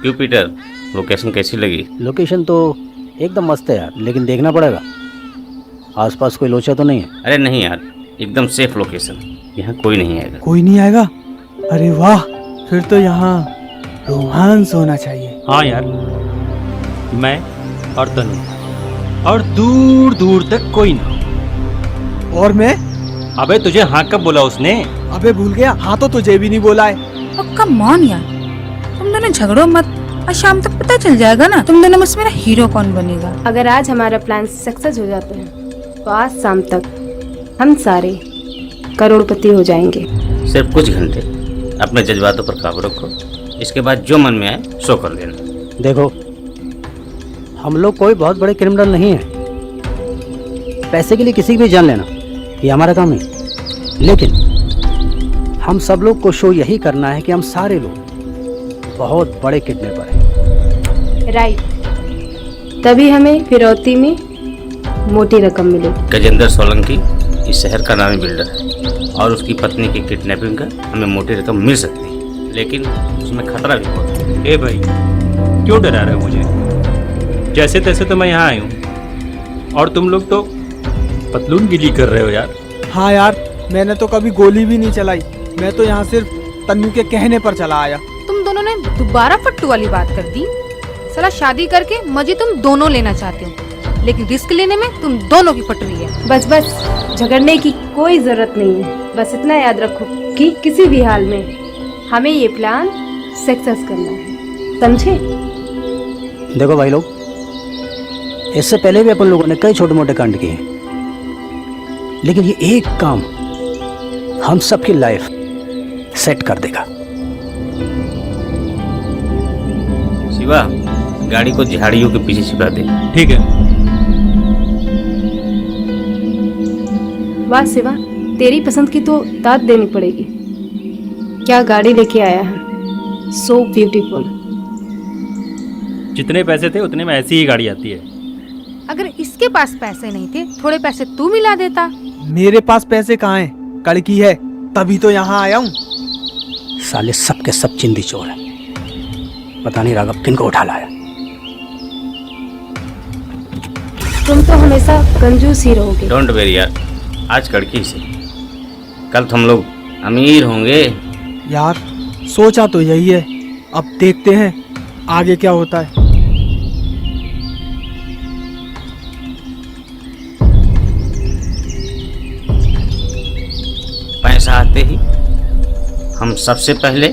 क्यों Peter, location कैसी लगी? लोकेशन तो एकदम मस्त है यार, लेकिन देखना पड़ेगा आसपास कोई लोचा तो नहीं है। अरे नहीं यार, एकदम सेफ लोकेशन, यहाँ कोई नहीं आएगा। कोई नहीं आएगा? अरे वाह, फिर तो यहाँ रोमांस होना चाहिए। हाँ यार, मैं और तनु, और दूर दूर तक कोई ना। और मैं? अबे तुझे हाँ कब बोला उसने? अबे भूल गया, हाँ तो तुझे भी नहीं बोला है। अब कम मान यार, तुम दोनों झगड़ो मत, आज शाम तक पता चल जाएगा ना तुम दोनों में से मेरा हीरो कौन बनेगा। अगर आज हमारा प्लान सक्सेस हो जाता है तो आज शाम तक हम सारे करोड़पति हो जाएंगे। सिर्फ कुछ घंटे अपने जज्बातों पर काबू रखो, इसके बाद जो मन में आए सो कर लेना। देखो, हम लोग कोई बहुत बड़े क्रिमिनल नहीं है, पैसे के लिए किसी की भी जान लेना ये हमारा काम है। लेकिन हम सब लोग को शो यही करना है कि हम सारे लोग बहुत बड़े किडनैपर हैं। राइट, तभी हमें फिरौती में मोटी रकम मिलेगी। गजेंद्र सोलंकी इस शहर का नामी बिल्डर है और उसकी पत्नी की किडनैपिंग का हमें मोटी रकम मिल सकती है, लेकिन उसमें खतरा भी बहुत है। ए भाई, क्यों डरा रहे हो मुझे? जैसे तैसे तो मैं यहाँ आई हूँ और तुम लोग तो पतलून गिली कर रहे हो यार। हाँ यार, मैंने तो कभी गोली भी नहीं चलाई, मैं तो यहाँ सिर्फ तन्नू के कहने पर चला आया। तुम दोनों ने दोबारा फट्टू वाली बात कर दी। साला शादी करके मजे तुम दोनों लेना चाहते हो, लेकिन रिस्क लेने में तुम दोनों की पट रही है। बस बस, झगड़ने की कोई जरूरत नहीं है। बस इतना याद रखो कि किसी भी हाल में हमें ये प्लान सक्सेस करना है, समझे? देखो भाई लोग, इससे पहले भी अपन लोगों ने कई छोटे मोटे कांड किए हैं, लेकिन ये एक काम हम सबकी लाइफ सेट कर देगा। शिवा, गाड़ी को झाड़ियों के पीछे छिपा दे। ठीक है। वाह शिवा, तेरी पसंद की तो दाद देनी पड़ेगी। क्या गाड़ी लेके आया है, सो ब्यूटीफुल। जितने पैसे थे उतने में ऐसी ही गाड़ी आती है। अगर इसके पास पैसे नहीं थे, थोड़े पैसे तू मिला देता। मेरे पास पैसे कहाँ हैं? कड़की है, तभी तो यहाँ आया हूँ। साले सब के सब चिंदी चोर है, पता नहीं राघव किन को उठा लाया। तुम तो हमेशा कंजूस ही रहोगे। डोंट वेरी यार, आज कड़की से, कल तो हम लोग अमीर होंगे। यार सोचा तो यही है, अब देखते हैं आगे क्या होता है। पैसा आते ही हम सबसे पहले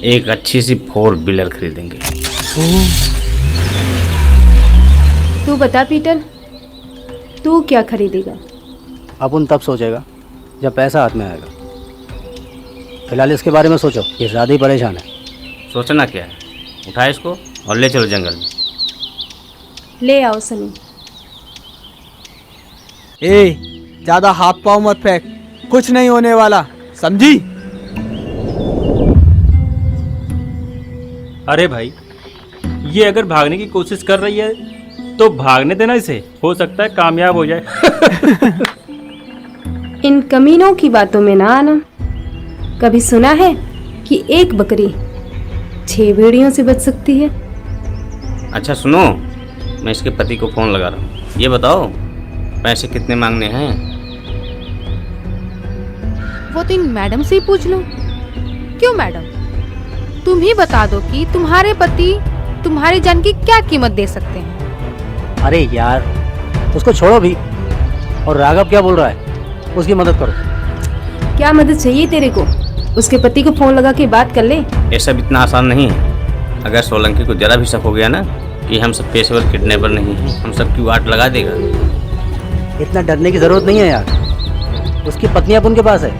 एक अच्छी सी 4 व्हीलर खरीदेंगे। तू बता पीटर, तू क्या खरीदेगा? अपन तब सोचेगा जब पैसा हाथ में आएगा, फिलहाल इसके बारे में सोचो, ये ज़्यादा ही परेशान है। सोचना क्या है, उठा इसको और ले चलो जंगल में। ले आओ सनी। ए, ज्यादा हाथ पाँव मत फेंक, कुछ नहीं होने वाला, समझी? अरे भाई, ये अगर भागने की कोशिश कर रही है तो भागने देना इसे, हो सकता है कामयाब हो जाए। इन कमीनों की बातों में ना आना। कभी सुना है कि एक बकरी 6 भेड़ियों से बच सकती है? अच्छा सुनो, मैं इसके पति को फ़ोन लगा रहा हूँ, ये बताओ पैसे कितने मांगने हैं? वो तो इन मैडम से ही पूछ लो। क्यों मैडम, तुम ही बता दो कि तुम्हारे पति तुम्हारी जान की क्या कीमत दे सकते हैं। अरे यार, उसको छोड़ो भी, और राघव क्या बोल रहा है, उसकी मदद करो। क्या मदद चाहिए तेरे को? उसके पति को फोन लगा के बात कर ले। ये सब इतना आसान नहीं है। अगर सोलंकी को जरा भी शक हो गया ना कि हम सब पेशेवर किडनैपर नहीं हैं, हम सब की वाट लगा देगा। इतना डरने की जरूरत नहीं है यार, उसकी पत्नी अब उनके पास है।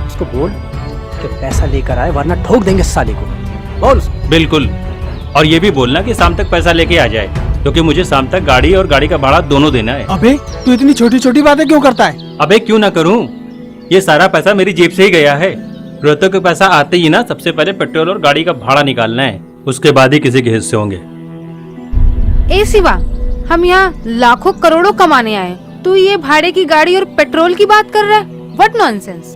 उसको बोल कि पैसा लेकर आए, वरना ठोक देंगे साले को। बोल। बिल्कुल, और ये भी बोलना कि शाम तक पैसा लेके आ जाए, क्योंकि मुझे शाम तक गाड़ी और गाड़ी का भाड़ा दोनों देना है। अबे तू इतनी छोटी छोटी बातें क्यों करता है? अबे क्यों ना करूं, ये सारा पैसा मेरी जेब से ही गया है। रोहतक के पैसा आते ही ना सबसे पहले पेट्रोल और गाड़ी का भाड़ा निकालना है, उसके बाद ही किसी के हिस्से होंगे। ए शिवा, हम यहाँ लाखों करोड़ों कमाने आए, तू ये भाड़े की गाड़ी और पेट्रोल की बात कर रहा है? What nonsense.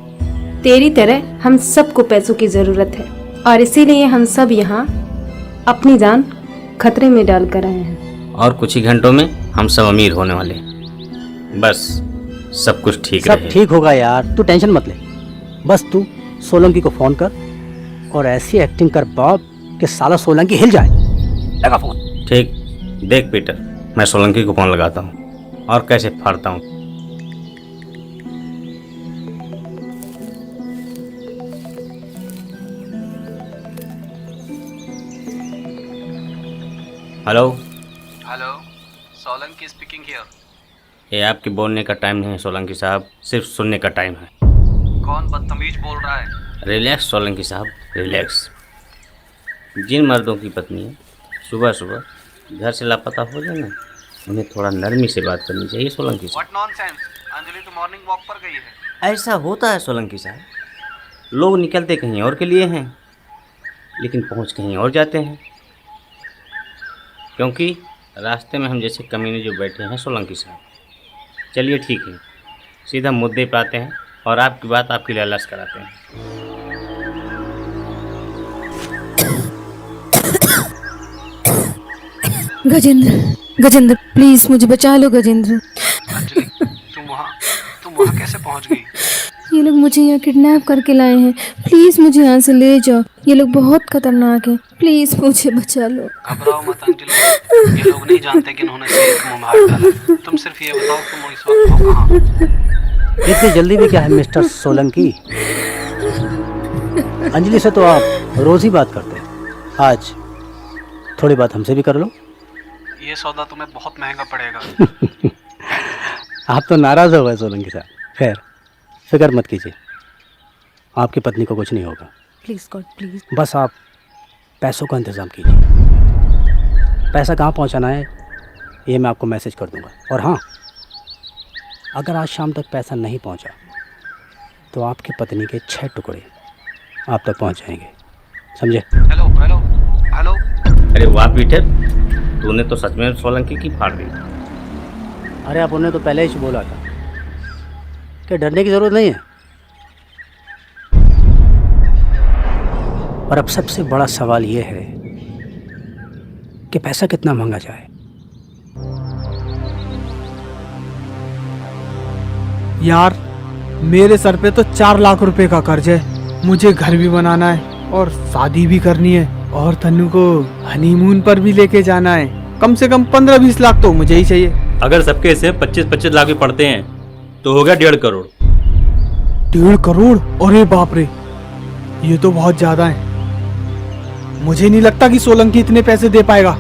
तेरी तरह हम सबको पैसों की जरूरत है और इसीलिए हम सब यहाँ अपनी जान खतरे में डाल कर आए हैं। और कुछ ही घंटों में हम सब अमीर होने वाले हैं। बस सब कुछ ठीक सब रहे। ठीक होगा यार, तू टेंशन मत ले। बस तू सोलंकी को फोन कर और ऐसी एक्टिंग कर बाप कि साला सोलंकी हिल जाए। लगा फोन। ठीक, देख पीटर, मैं सोलंकी को फोन लगाता हूँ और कैसे फाड़ता हूँ। Hello hello, Solanki speaking here. ये आपके बोलने का टाइम नहीं है सोलंकी साहब, सिर्फ सुनने का टाइम है। कौन बदतमीज बोल रहा है? रिलैक्स सोलंकी साहब, रिलैक्स। जिन मर्दों की पत्नी सुबह सुबह घर से लापता हो जाए ना, उन्हें थोड़ा नरमी से बात करनी चाहिए सोलंकी साहब। What nonsense? अंजलि तो मॉर्निंग वॉक पर गई है। ऐसा होता है सोलंकी साहब, लोग निकलते कहीं और के लिए हैं लेकिन पहुंच कहीं और जाते हैं, क्योंकि रास्ते में हम जैसे कमीने जो बैठे हैं सोलंकी साहब। चलिए ठीक है, सीधा मुद्दे पे आते हैं और आपकी बात आपकी लालच कराते हैं। गजेंद्र प्लीज मुझे बचा लो गजेंद्र। अंजलि, तुम वहाँ कैसे पहुँच गई? ये लोग मुझे यहाँ किडनैप करके लाए हैं, प्लीज मुझे यहाँ से ले जाओ। ये लोग बहुत खतरनाक हैं, प्लीज मुझे बचा लो। घबराओ मत अंजलि, ये लोग नहीं जानते कि इन्होंने शेर को मुंह में हाथ डाला। तुम सिर्फ ये बताओ तुम इस वक्त हो कहाँ? इतनी जल्दी भी क्या है मिस्टर सोलंकी? अंजलि से तो आप रोज ही बात करते हैं, आज थोड़ी बात हमसे भी कर लो। ये सौदा तुम्हें बहुत महंगा पड़ेगा। आप तो नाराज हो गए सोलंकी साहब। खैर फिक्र मत कीजिए, आपकी पत्नी को कुछ नहीं होगा। Please God please. बस आप पैसों का इंतज़ाम कीजिए। पैसा कहाँ पहुँचाना है ये मैं आपको मैसेज कर दूंगा। और हाँ, अगर आज शाम तक पैसा नहीं पहुँचा तो आपकी पत्नी के 6 टुकड़े आप तक पहुँच जाएंगे, समझे? Hello hello hello. अरे वाह पीटर, तूने तो सच में सोलंकी की फाड़ दी। अरे आप उन्हें तो पहले ही बोला था कि डरने की ज़रूरत नहीं है। और अब सबसे बड़ा सवाल ये है कि पैसा कितना मांगा जाए। यार मेरे सर पे तो 4 लाख रुपए का कर्ज है। मुझे घर भी बनाना है और शादी भी करनी है और तन्नू को हनीमून पर भी लेके जाना है। कम से कम 15-20 लाख तो मुझे ही चाहिए। अगर सबके हिस्से 25-25 लाख भी पड़ते हैं तो हो गया 1.5 करोड़। 1.5 करोड़? अरे बाप रे, ये तो बहुत ज्यादा है। मुझे नहीं लगता कि सोलंकी इतने पैसे दे पाएगा।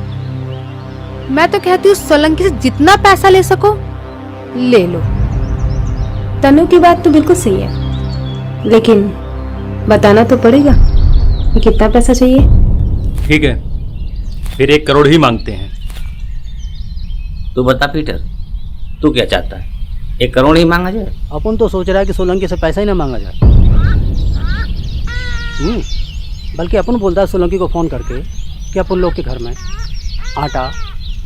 मैं तो कहती हूँ सोलंकी से जितना पैसा ले सको ले लो। तनु की बात तो बिल्कुल सही है, लेकिन बताना तो पड़ेगा कि कितना पैसा चाहिए। ठीक है, फिर 1 करोड़ ही मांगते हैं। तू बता पीटर, तू क्या चाहता है? 1 करोड़ ही मांगा जाए? अपन तो सोच रहा है कि सोलंकी से पैसा ही ना मांगा जाए। बल्कि अपन बोलता है सोलंकी को फ़ोन करके कि अपन लोग के घर में आटा,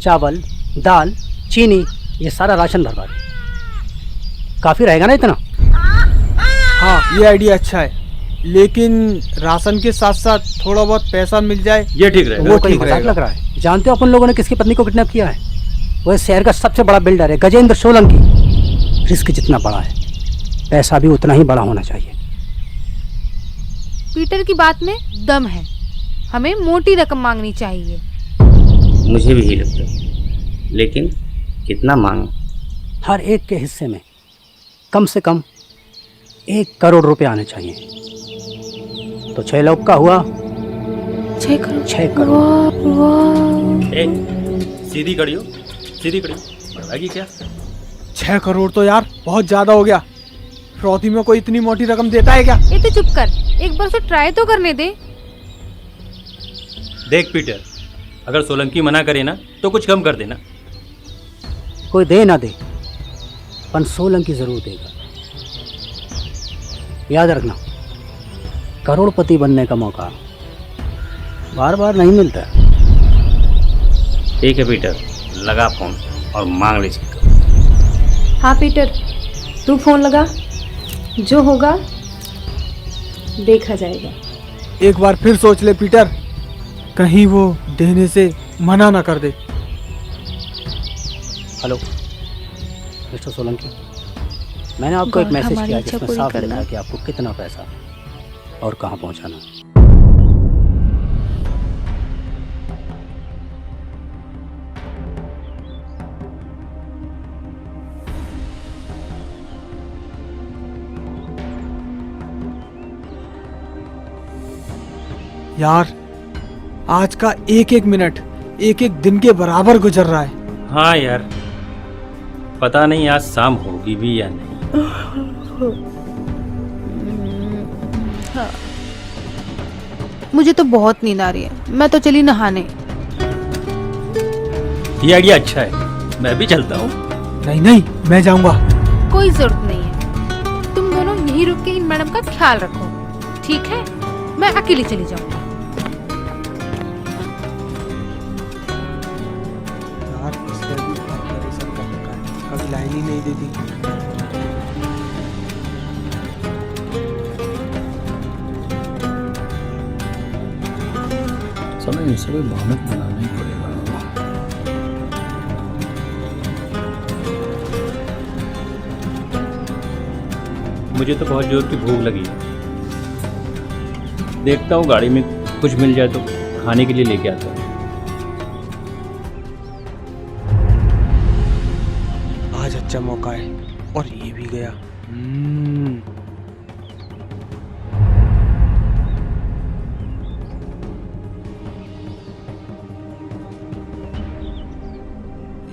चावल, दाल, चीनी ये सारा राशन भरवा दे। काफ़ी रहेगा ना इतना? हाँ ये आइडिया अच्छा है, लेकिन राशन के साथ साथ थोड़ा बहुत पैसा मिल जाए ये ठीक रहेगा। वो वो कहीं ठीक मजाक रहेगा। लग रहा है। जानते हो अपन लोगों ने किसकी पत्नी को किडनैप किया है? वह शहर का सबसे बड़ा बिल्डर है गजेंद्र सोलंकी। रिस्क जितना बड़ा है पैसा भी उतना ही बड़ा होना चाहिए। पीटर की बात में दम है, हमें मोटी रकम मांगनी चाहिए। मुझे भी यही लगता है, लेकिन कितना मांग? हर एक के हिस्से में कम से कम 1 करोड़ रुपए आने चाहिए। तो 6 लोग का हुआ 6 करोड़। 6 करोड़। ए, सीधी खड़ी हो, सीधी खड़ी हो। बढ़ाएगी क्या? 6 करोड़ तो यार बहुत ज्यादा हो गया। फ्रौती में कोई इतनी मोटी रकम देता है क्या? ये तो चुप कर, एक बार से ट्राई तो करने दे। देख पीटर, अगर सोलंकी मना करे ना तो कुछ कम कर देना। कोई दे ना दे, पर सोलंकी जरूर देगा। याद रखना, करोड़पति बनने का मौका बार बार नहीं मिलता। ठीक है पीटर, लगा फोन और मांग लीजिए। हाँ पीटर, तू फोन लगा, जो होगा देखा जाएगा। एक बार फिर सोच ले पीटर, कहीं वो देने से मना ना कर दे। हेलो मिस्टर सोलंकी, मैंने आपको एक गॉड, मैसेज हमारी किया इच्छा जिसमें पूरी साफ करना। लिखा है कि आपको कितना पैसा और कहाँ पहुँचाना है। यार आज का एक एक मिनट एक एक दिन के बराबर गुजर रहा है। हाँ यार, पता नहीं आज शाम होगी भी या नहीं। मुझे तो बहुत नींद आ रही है, मैं तो चली नहाने। ये आइडिया अच्छा है, मैं भी चलता हूँ। नहीं नहीं, मैं जाऊंगा। कोई जरूरत नहीं है, तुम दोनों यहीं रुक के इन मैडम का ख्याल रखो, ठीक है? मैं अकेली चली जाऊंगी। यार इसने भी बहुत परेशान कर रखा है, कभी लाइन ही नहीं देती। समय इन सभी बहाने बनाना ही पड़ेगा। मुझे तो बहुत जोर की भूख लगी है। देखता हूँ गाड़ी में कुछ मिल जाए तो खाने के लिए लेके आता हूँ। आज अच्छा मौका है और ये भी गया।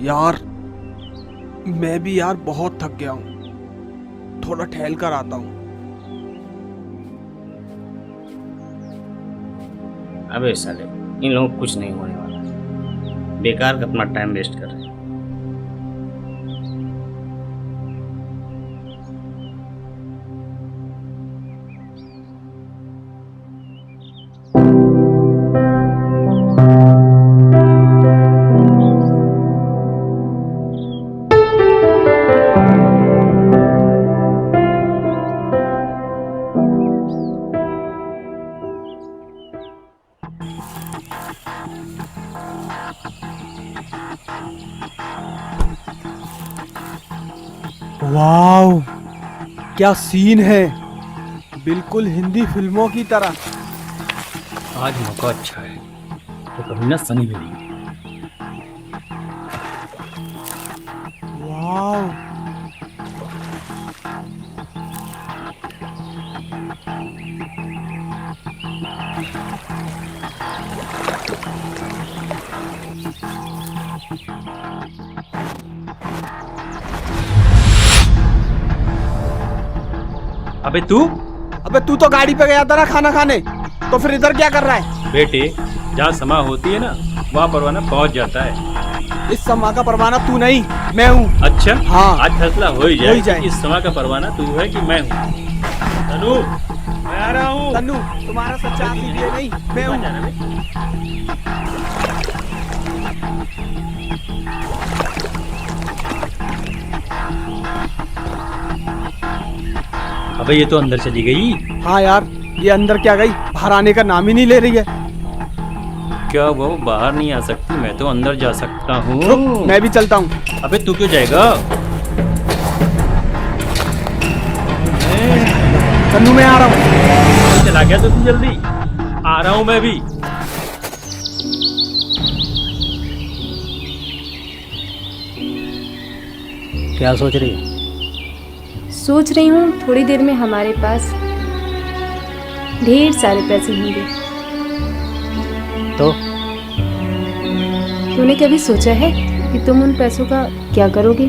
यार मैं भी यार बहुत थक गया हूँ, थोड़ा टहल कर आता हूँ। अबे साले, इन लोगों को कुछ नहीं होने वाला, बेकार का अपना टाइम वेस्ट कर रहे हैं। वाओ, क्या सीन है, बिल्कुल हिंदी फिल्मों की तरह। आज मौका अच्छा है तो कभी ना सनी मिलेंगे। वाओ, अबे तू अबे तू तो गाड़ी पे गया था ना खाना खाने, तो फिर इधर क्या कर रहा है? बेटे, जहाँ समा होती है ना वहाँ परवाना पहुँच जाता है। इस समा का परवाना तू नहीं, मैं हूँ। अच्छा, हाँ। आज फैसला हो ही हो जाए ही जाए। कि इस समा का परवाना तू है कि मैं हूँ। तनु, मैं आ रहा हूँ। तन्नू, तुम्हारा सच्चा आशिक ये नहीं, मैं कहाँ हूँ। जाना बे? अबे ये तो अंदर चली गई। हाँ यार, ये अंदर क्या गई, बाहर आने का नाम ही नहीं ले रही है। क्या वो बाहर नहीं आ सकती? मैं तो अंदर जा सकता हूँ। रुक, मैं भी चलता हूँ। अबे तू क्यों जाएगा? तन्नू मैं आ रहा हूँ। चला गया तो तू जल्दी। आ रहा हूँ मैं भी। क्या सोच रही है? सोच रही हूँ थोड़ी देर में हमारे पास ढेर सारे पैसे होंगे। तो तूने कभी सोचा है कि तुम उन पैसों का क्या करोगे?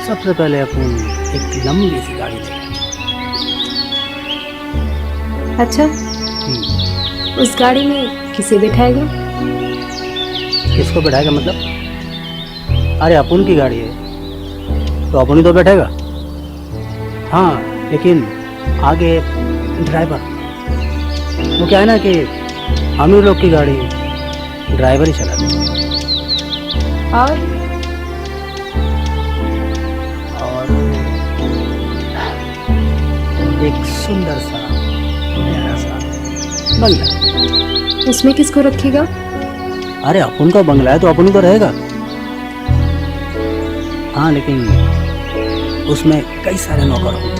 सबसे पहले अपन एक लंबी सी गाड़ी लेंगे। अच्छा, उस गाड़ी में किसे बिठाएगा? किसको बैठाएगा मतलब? अरे अपन की गाड़ी है तो अपन ही तो बैठेगा। हाँ, लेकिन आगे ड्राइवर, वो क्या है ना कि अमीर लोग की गाड़ी ड्राइवर ही चलाते हैं। और एक सुंदर सा बंगला। उसमें किसको रखेगा? अरे अपन का बंगला है तो अपन ही तो रहेगा। हाँ लेकिन उसमें कई सारे नौकर होंगे।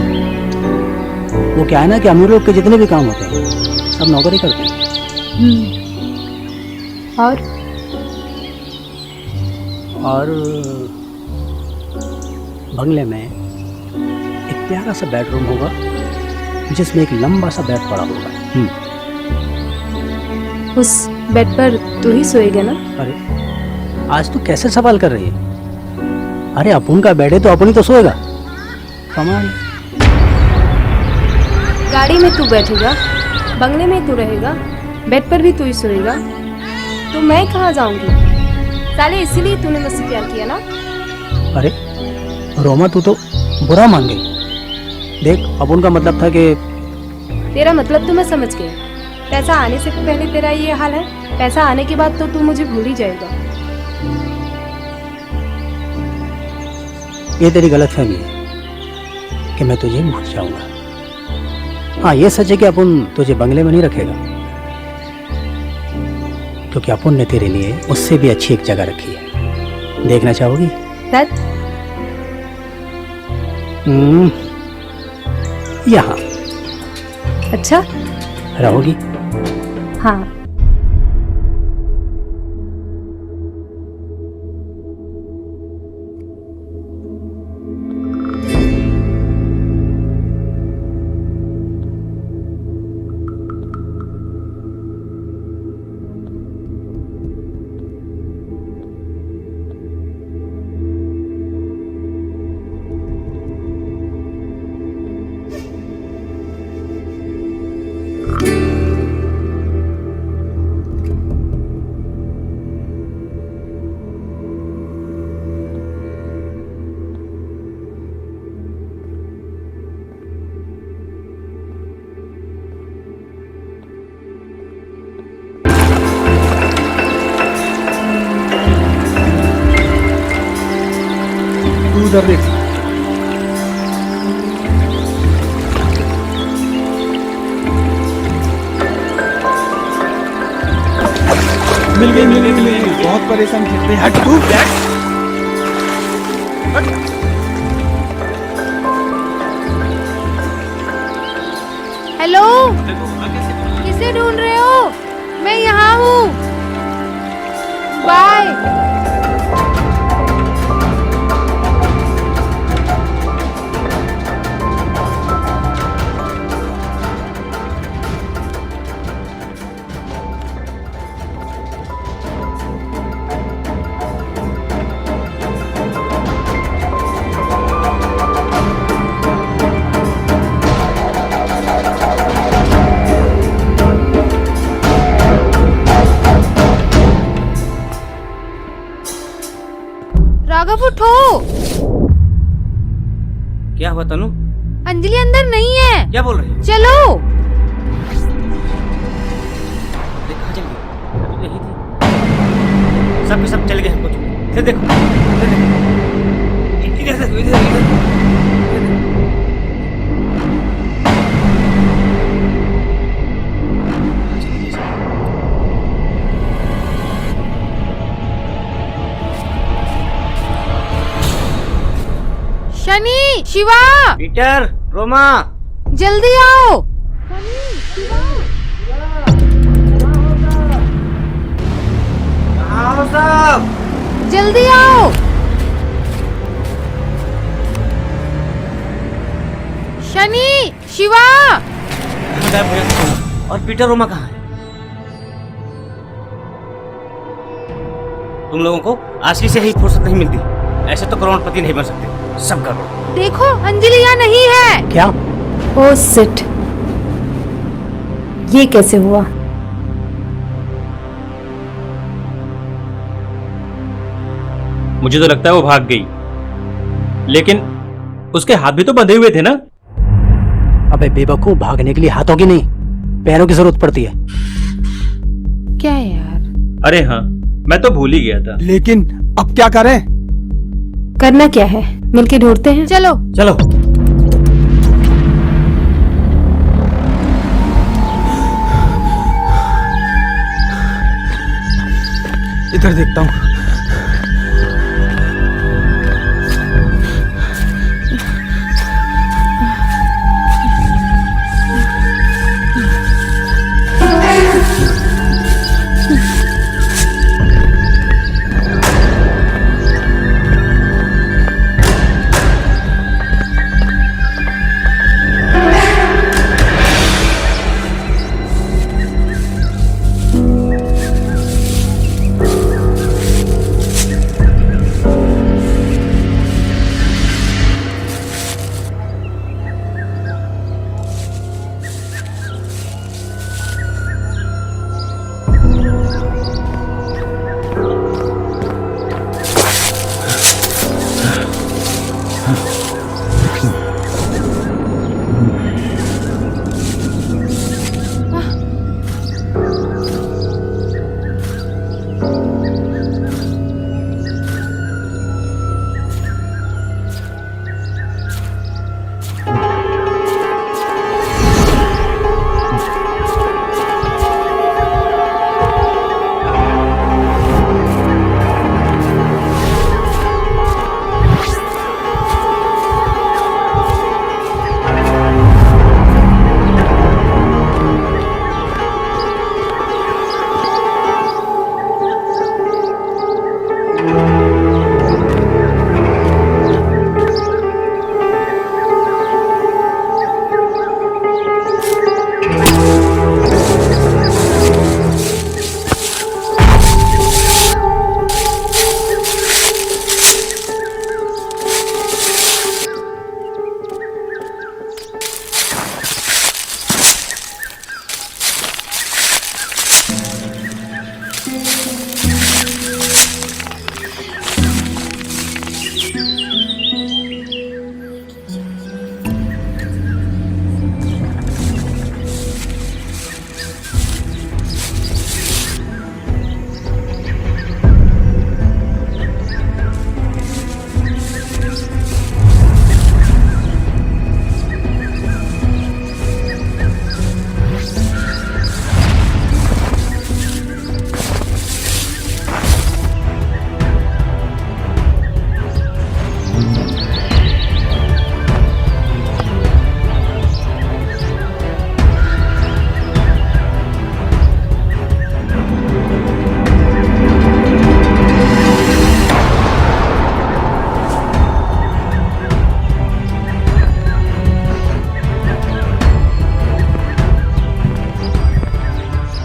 वो क्या है ना कि अमीर लोग के जितने भी काम होते हैं सब नौकर ही करते हैं। और बंगले में एक प्यारा सा बेडरूम होगा जिसमें एक लंबा सा बेड पड़ा होगा। उस बेड पर तू ही सोएगा ना? अरे आज तू कैसे सवाल कर रही है? अरे अपन का बेड है तो अपन ही तो सोएगा। कमाल। गाड़ी में तू बैठेगा, बंगले में तू रहेगा, बेड पर भी तू ही सोएगा, तो मैं कहाँ जाऊंगी? साले इसीलिए तूने मुझसे प्यार किया ना? अरे रोमा तू तो बुरा मान गई। देख अपन का मतलब था कि तेरा मतलब तो मैं समझ गई। पैसा आने से पहले तेरा ये हाल है, पैसा आने के बाद तो तू मुझे भूल ही जाएगा। ये तेरी गलतफहमी है कि मैं तुझे भूल जाऊंगा। हाँ ये सच है कि अपन तुझे बंगले में नहीं रखेगा, क्योंकि अपन ने तेरे लिए उससे भी अच्छी एक जगह रखी है। देखना चाहोगी? सच? यहाँ अच्छा रहोगी? हाँ। उधर देख। मिल गई। बहुत परेशान थे। हट तू बैठ। हेलो, किसे ढूंढ रहे हो? मैं यहाँ हूँ। बाय। राघव उठो। क्या हुआ तनु? अंजलि अंदर नहीं है। क्या बोल रहे हैं? चलो। देखा चल गई। अभी तो यही थी। सब के सब चल गए हैं कुछ। इधर देखो, इधर देखो, इधर देखो, इधर। शनि, शिवा, पीटर, रोमा, जल्दी आओ। आओ सब, जल्दी आओ। शनि, शिवा। और पीटर, रोमा कहाँ है? तुम लोगों को आशी से ही फुर्सत नहीं मिलती। ऐसे तो करोड़पति नहीं बन सकते। सब करो। देखो अंजलि यहाँ नहीं है। क्या? ओ सिट, ये कैसे हुआ? मुझे तो लगता है वो भाग गई, लेकिन उसके हाथ भी तो बंधे हुए थे ना। अबे बेवकूफ, भागने के लिए हाथों की नहीं पैरों की जरूरत पड़ती है। क्या यार? अरे हाँ, मैं तो भूल ही गया था। लेकिन अब क्या करें? करना क्या है, मिलके ढूंढते हैं। चलो। चलो। इधर देखता हूँ।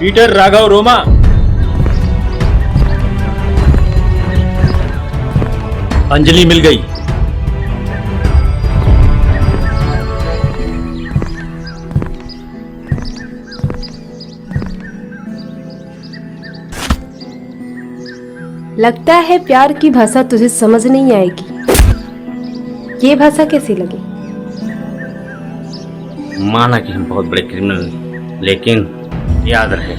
पीटर राघव रोमा, अंजलि मिल गई। लगता है प्यार की भाषा तुझे समझ नहीं आएगी। ये भाषा कैसी लगी? माना कि हम बहुत बड़े क्रिमिनल हैं, लेकिन याद रहे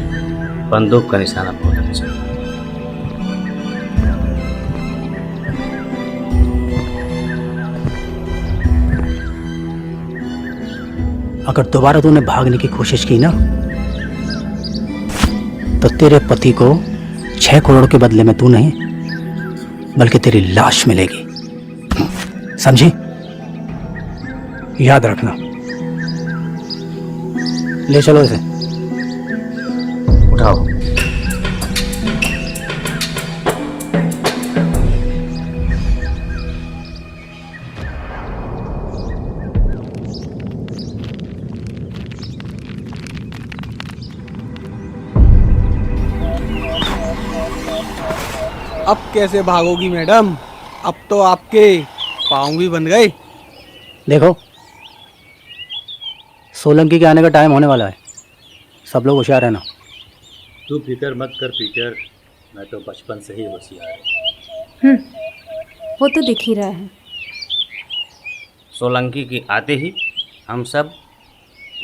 बंदूक का निशाना बहुत अच्छा है। अगर दोबारा तूने भागने की कोशिश की ना, तो तेरे पति को 6 करोड़ के बदले में तू नहीं, बल्कि तेरी लाश मिलेगी। समझी? याद रखना। ले चलो इसे। उठाओ। अब कैसे भागोगी मैडम? अब तो आपके पाँव भी बंध गए। देखो, सोलंकी के आने का टाइम होने वाला है। सब लोग होशियार रहना। तू फिक्र मत कर पीटर, मैं तो बचपन से ही होशियार हूँ। वो तो दिख ही रहा है। सोलंकी के आते ही हम सब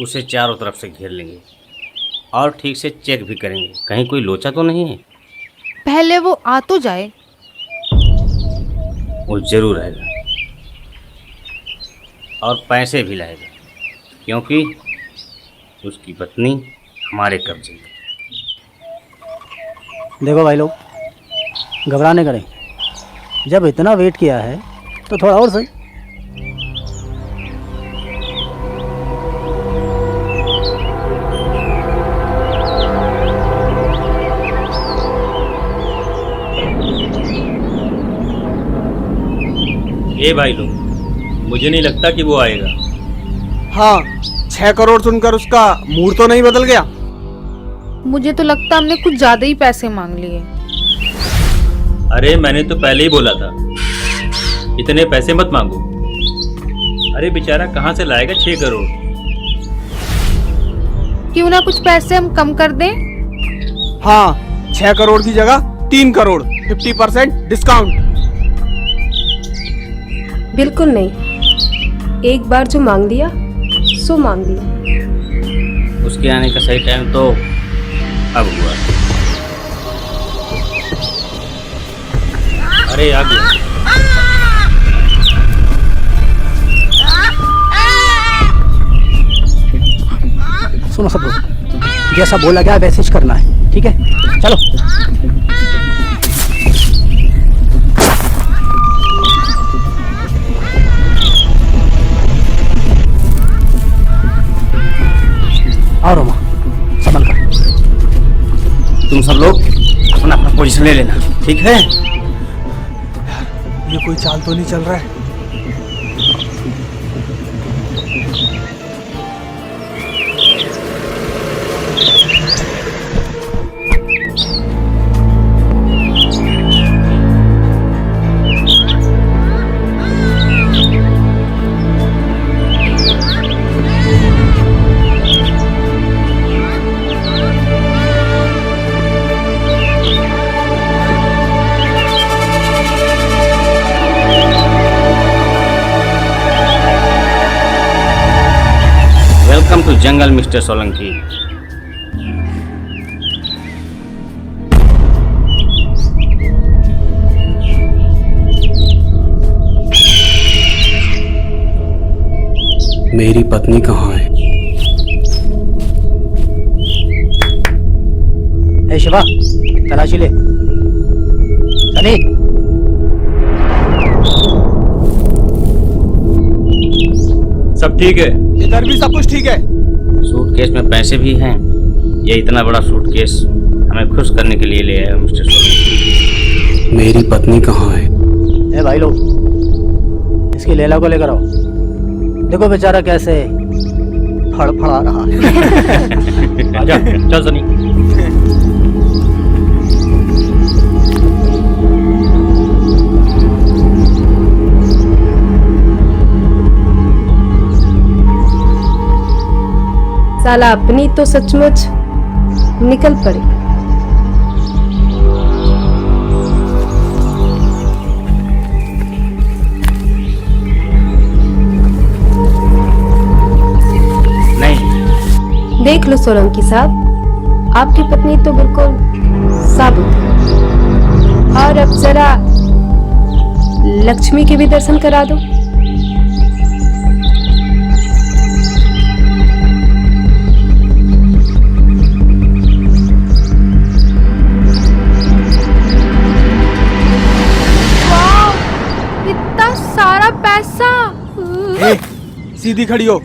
उसे चारों तरफ से घेर लेंगे और ठीक से चेक भी करेंगे, कहीं कोई लोचा तो नहीं है। पहले वो आ तो जाए। वो जरूर आएगा और पैसे भी लाएगा, क्योंकि उसकी पत्नी हमारे कब्जे में। देखो भाई लोग, घबराने का नहीं, जब इतना वेट किया है तो थोड़ा और सही। ए भाई लोग, मुझे नहीं लगता कि वो आएगा। हाँ, 6 करोड़ सुनकर उसका मूड तो नहीं बदल गया? मुझे तो लगता हमने कुछ ज्यादा ही पैसे मांग लिए। अरे मैंने तो पहले ही बोला था, इतने पैसे मत मांगो। अरे बेचारा कहाँ से लाएगा 6 करोड़? क्यों ना कुछ पैसे हम कम कर दें? हाँ, 6 करोड़ की जगह 3 करोड़, 50% डिस्काउंट। बिल्कुल नहीं, एक बार जो मांग लिया सो मांग लिया। उसके आने का सही टाइम तो अब हुआ। अरे आ गया। सुनो सब लोग, जैसा बोला गया वैसे ही करना है, ठीक है? चलो। आओ रोमा, संभल कर। तुम सब लोग अपना अपना पोजीशन ले लेना, ठीक है? ये कोई चाल तो नहीं चल रहा है? Welcome to jungle mister Solanki. मेरी पत्नी कहाँ है? ए शिवा, तलाशी ले। सनी, सब ठीक है? इधर भी सब कुछ ठीक है। सूटकेस में पैसे भी हैं। ये इतना बड़ा सूटकेस हमें खुश करने के लिए ले आया मिस्टर सोलंकी। मेरी पत्नी कहाँ है? ए भाई लोग, इसकी लैला को लेकर आओ। देखो बेचारा कैसे फड़फड़ा रहा है। आजा, चल सनी। साला अपनी तो सचमुच निकल पड़े। नहीं, देख लो सोलंकी साहब, आपकी पत्नी तो बिल्कुल साबुत है। और अब जरा लक्ष्मी के भी दर्शन करा दो। पैसा। ए, सीधी खड़ी हो,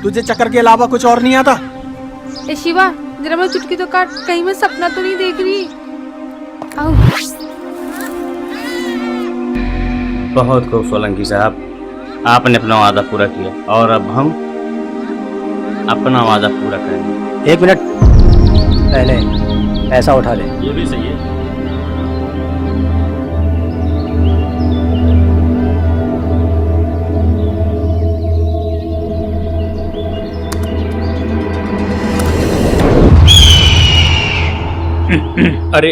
तुझे चक्कर के अलावा कुछ और नहीं आता? ए शिवा, जरा मैं चुटकी तो काट, कहीं मैं सपना तो नहीं देख रही। आओ। बहुत खूब सोलंकी साहब, आपने अपना वादा पूरा किया और अब हम अपना वादा पूरा करेंगे। 1 मिनट पहले पैसा उठा ले। ये भी सही है। अरे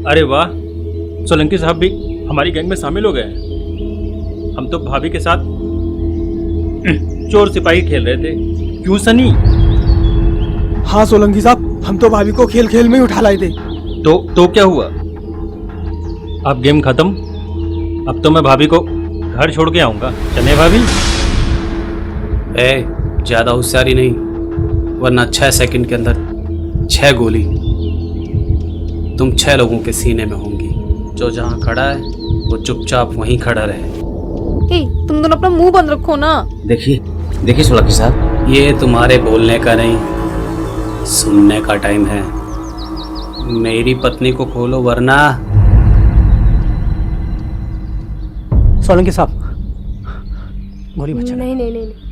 अरे वाह, सोलंकी साहब भी हमारी गैंग में शामिल हो गए हैं। हम तो भाभी के साथ चोर सिपाही खेल रहे थे, क्यों सनी? हाँ सोलंकी साहब, हम तो भाभी को खेल खेल में ही उठा लाए थे। तो क्या हुआ? अब गेम खत्म। अब तो मैं भाभी को घर छोड़ के आऊंगा। चले भाभी? ज्यादा होशियारी नहीं, वरना 6 सेकंड के अंदर 6 गोली तुम 6 लोगों के सीने में होंगी। जो जहाँ खड़ा है वो चुपचाप वहीं खड़ा रहे। ए, तुम दोनों अपना मुंह बंद रखो ना। देखिए देखिए सोलंकी साहब, ये तुम्हारे बोलने का नहीं, सुनने का टाइम है। मेरी पत्नी को खोलो वरना। सोलंकी साहब, गोली मत चलाओ। नहीं नहीं नहीं, नहीं।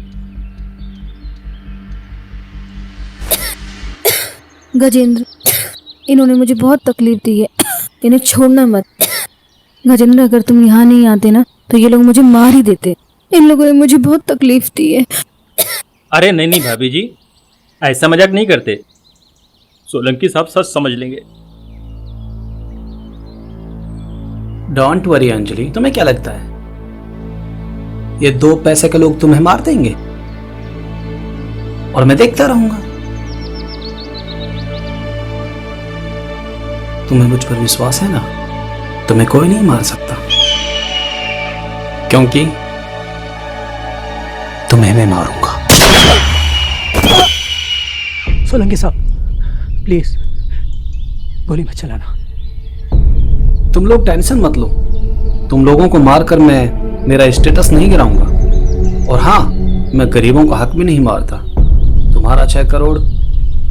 गजेंद्र, इन्होंने मुझे बहुत तकलीफ दी है, इन्हें छोड़ना मत। गजेंद्र, अगर तुम यहाँ नहीं आते ना तो ये लोग मुझे मार ही देते। इन लोगों ने मुझे बहुत तकलीफ दी है। अरे नहीं नहीं भाभी जी, ऐसा मजाक नहीं करते। सोलंकी साहब सच समझ लेंगे। डोंट वरी अंजलि, तुम्हें क्या लगता है ये 2 पैसे के लोग तुम्हें मार देंगे और मैं देखता रहूंगा? तुम्हें मुझ पर विश्वास है ना? तुम्हें कोई नहीं मार सकता, क्योंकि तुम्हें मैं मारूंगा। सोलंकी साहब प्लीज गोली मत चलाना। तुम लोग टेंशन मत लो, तुम लोगों को मारकर मैं मेरा स्टेटस नहीं गिराऊंगा। और हाँ, मैं गरीबों का हक भी नहीं मारता। तुम्हारा 6 करोड़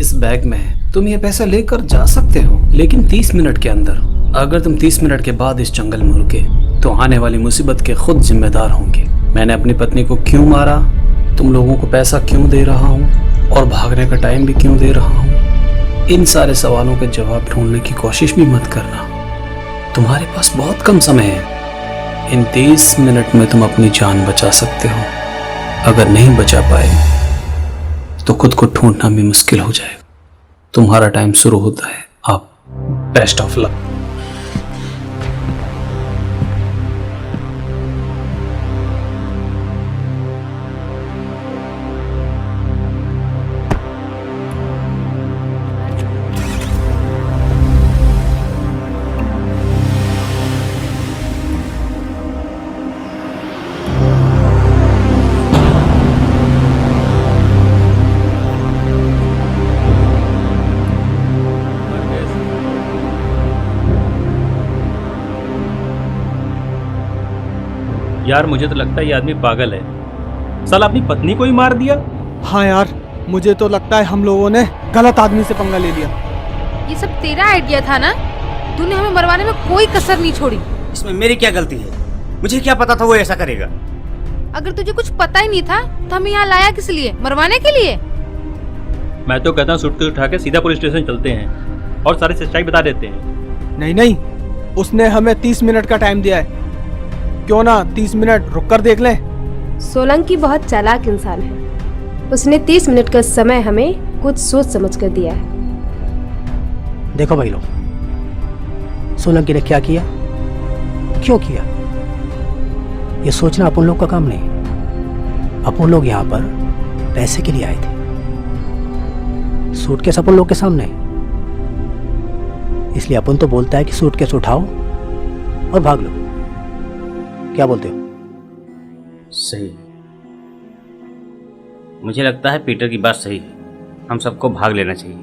इस बैग में है, तुम ये पैसा लेकर जा सकते हो, लेकिन 30 मिनट के अंदर। अगर तुम 30 मिनट के बाद इस जंगल में रुके तो आने वाली मुसीबत के खुद जिम्मेदार होंगे। मैंने अपनी पत्नी को क्यों मारा, तुम लोगों को पैसा क्यों दे रहा हूँ और भागने का टाइम भी क्यों दे रहा हूँ, इन सारे सवालों के जवाब ढूंढने की कोशिश भी मत करना। तुम्हारे पास बहुत कम समय है। इन 30 मिनट में तुम अपनी जान बचा सकते हो। अगर नहीं बचा पाए तो खुद को ढूंढना भी मुश्किल हो जाएगा। तुम्हारा टाइम शुरू होता है। आप बेस्ट ऑफ लक। यार मुझे तो लगता है ये आदमी पागल है। साला अपनी पत्नी को ही मार दिया। हाँ यार, मुझे तो लगता है हम लोगों ने गलत आदमी से पंगा ले लिया। ये सब तेरा आइडिया था ना? तूने हमें मरवाने में कोई कसर नहीं छोड़ी। इसमें मेरी क्या गलती है? मुझे क्या पता था वो ऐसा करेगा? अगर तुझे कुछ पता ही नहीं था तो हमें यहाँ लाया किस लिए? मरवाने के लिए? मैं तो कहता हूँ सूटकेस उठा के सीधा पुलिस स्टेशन चलते हैं और सारी सच्चाई बता देते हैं। नहीं नहीं, उसने हमें 30 मिनट का टाइम दिया है, क्यों ना 30 मिनट रुक कर देख लें। सोलंकी बहुत चालाक इंसान है, उसने 30 मिनट का समय हमें कुछ सोच समझ कर दिया है। देखो भाई लोग, सोलंकी ने क्या किया, क्यों किया, ये सोचना अपन लोग का काम नहीं। अपन लोग यहाँ पर पैसे के लिए आए थे। सूटकेस अपन लोग के सामने, इसलिए अपन तो बोलता है कि सूटकेस उठाओ और भाग लो। क्या बोलते हो? सही। मुझे लगता है पीटर की बात सही है, हम सबको भाग लेना चाहिए।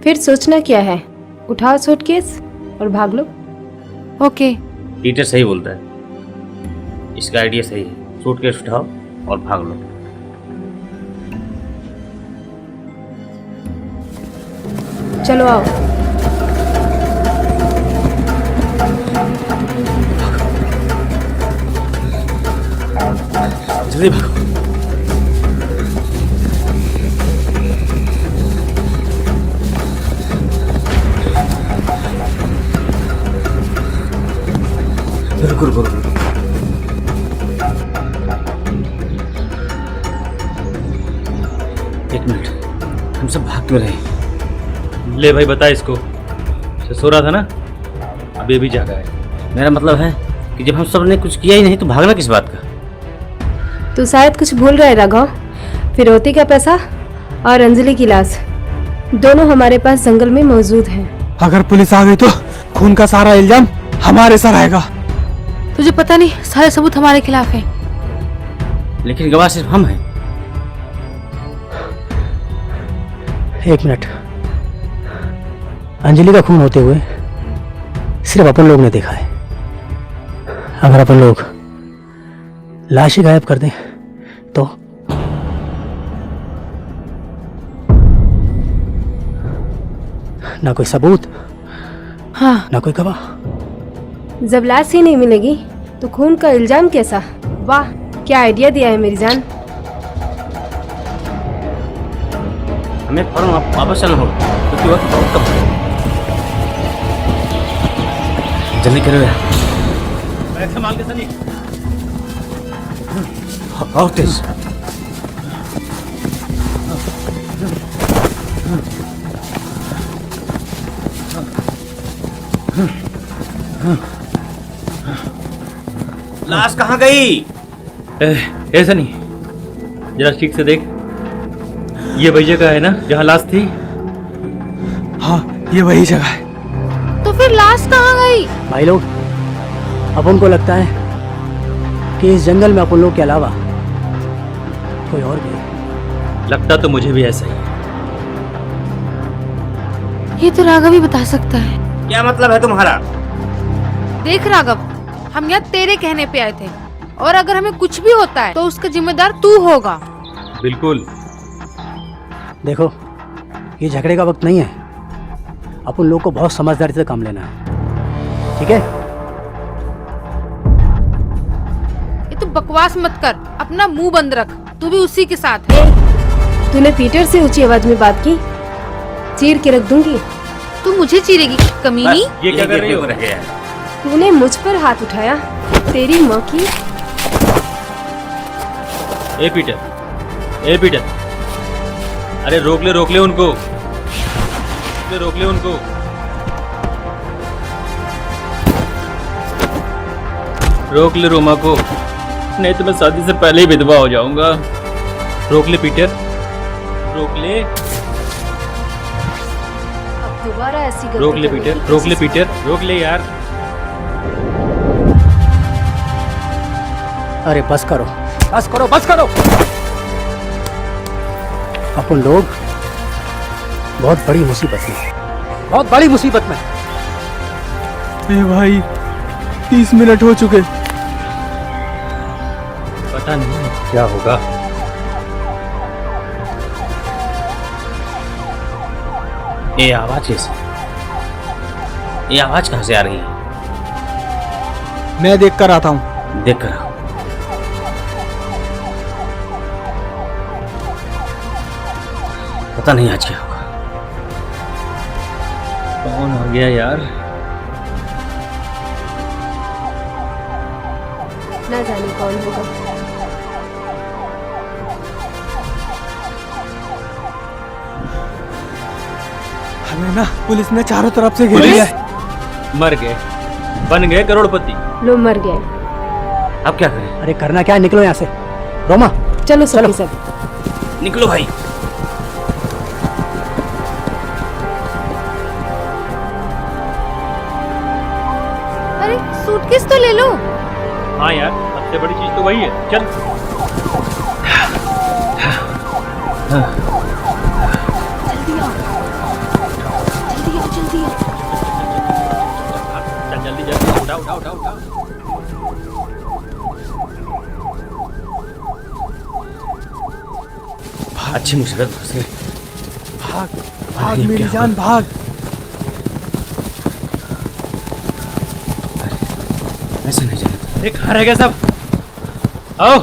फिर सोचना क्या है, उठाओ सूटकेस और भाग लो। ओके। पीटर सही बोलता है, इसका आइडिया सही है। सूटकेस उठाओ और भाग लो। चलो आओ। जल्दी भागो। रुको रुको रुको। एक मिनट, हम सब भाग क्यों रहे? ले भाई बता इसको, सो रहा था ना, अभी अभी जागा है। मेरा मतलब है कि जब हम सब ने कुछ किया ही नहीं तो भागना किस बात का? तू शायद कुछ भूल रहा है राघव। फिरौती का पैसा और अंजलि की लाश दोनों हमारे पास जंगल में मौजूद हैं। अगर पुलिस आ गई तो खून का सारा इल्जाम हमारे सर आएगा। तुझे पता नहीं, सारे सबूत हमारे खिलाफ हैं। लेकिन गवाह सिर्फ हम हैं। एक मिनट, अंजलि का खून होते हुए सिर्फ अपन लोग ने देखा है, अगर अपन लोग लाश ही गायब कर दें तो ना कोई सबूत, हाँ, ना कोई गवाह। जब लाश ही नहीं मिलेगी तो खून का इल्जाम कैसा? वाह, क्या आइडिया दिया है मेरी जान। हमें फौरन वापस चलना होगा क्योंकि वक्त बहुत कम है। जल्दी करो यार। संभाल के सनी। आओ तेज। लाश कहाँ गई? ए सनी, जरा ठीक से देख। ये वही जगह है ना जहाँ लाश थी? हाँ, ये वही जगह है। तो फिर लाश कहाँ गई? भाई लोग, अपन को लगता है कि इस जंगल में अपन लोग के अलावा कोई और भी है। लगता तो मुझे भी ऐसा ही। ये तो राघव ही बता सकता है। क्या मतलब है तुम्हारा? देख राघव, हम यहाँ तेरे कहने पे आए थे और अगर हमें कुछ भी होता है तो उसका जिम्मेदार तू होगा। बिल्कुल। देखो, ये झगड़े का वक्त नहीं है। अपन लोग को बहुत समझदारी से काम लेना है, ठीक है? ये तू बकवास मत कर, अपना मुंह बंद रख। तू भी उसी के साथ है। तूने पीटर से ऊंची आवाज में बात की, चीर के रख दूंगी। तू मुझे चीरेगी कमीनी? ये क्या कर रही हो? तूने मुझ पर हाथ उठाया, तेरी माँ की। ए पीटर, अरे रोक ले उनको। रोक ले उनको। रोक ले रोमा को, नहीं तो मैं शादी से पहले ही विधवा हो जाऊंगा। रोक ले पीटर, रोक ले। अब दोबारा ऐसी गलती रोक ले करने पीटर, की रोक ले कोशिश पीटर, रोक ले यार। अरे बस करो, बस करो, बस करो। अपन लोग बहुत बड़ी मुसीबत में, बहुत बड़ी मुसीबत में। ए भाई, 30 मिनट हो चुके। पता नहीं क्या होगा। ये आवाज कैसी? ये आवाज कहाँ से आ रही है? मैं देख कर आता हूँ। देख कर आओ। पता नहीं आज क्या होगा। कौन आ गया यार? ना जाने कौन होगा। हमें ना पुलिस ने चारों तरफ से घेर लिया है। मर गए, बन गए करोड़पति। लो मर गए। अब क्या करें? अरे करना क्या है, निकलो यहाँ से। रोमा, चलो सब के सब। निकलो भाई। अरे सूटकेस तो ले लो। हाँ यार, सबसे बड़ी चीज तो वही है। चल चल जल्दी जल्दी उठा। अच्छी मुसीबत फंस गई। भाग भाग अरे मेरी क्या जान, भाग। ऐसे नहीं जाना। देख कहाँ रह गए सब? आओ।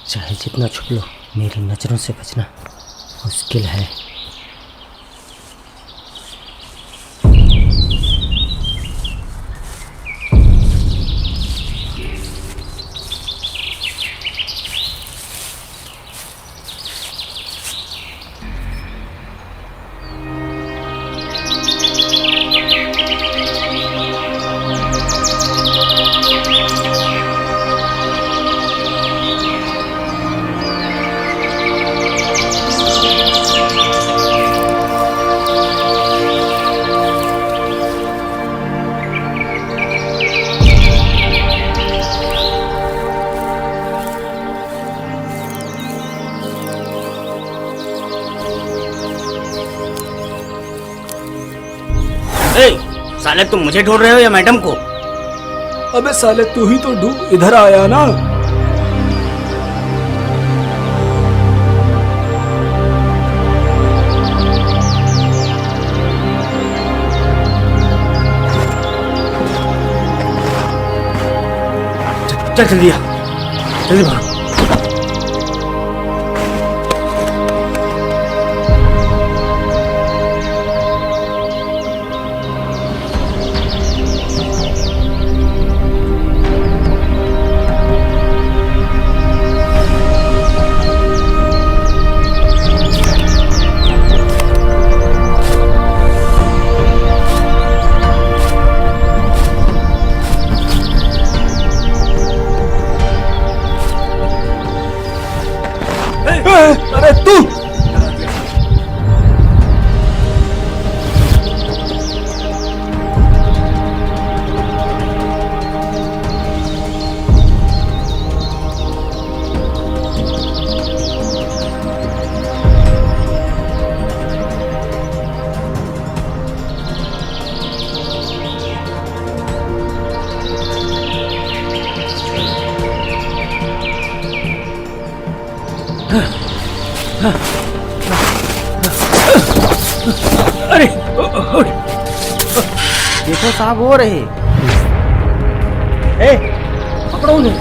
चाहे जितना छुप लो, मेरी नजरों से बचना मुश्किल है। साले तुम मुझे ढूंढ रहे हो या मैडम को? अबे साले तू ही तो ढूंढ इधर आया ना। चल जल्दी आ, जल्दी भाग। अरे तू अरे देखो साहब हो रहे। ए, पकड़ो उन्हें।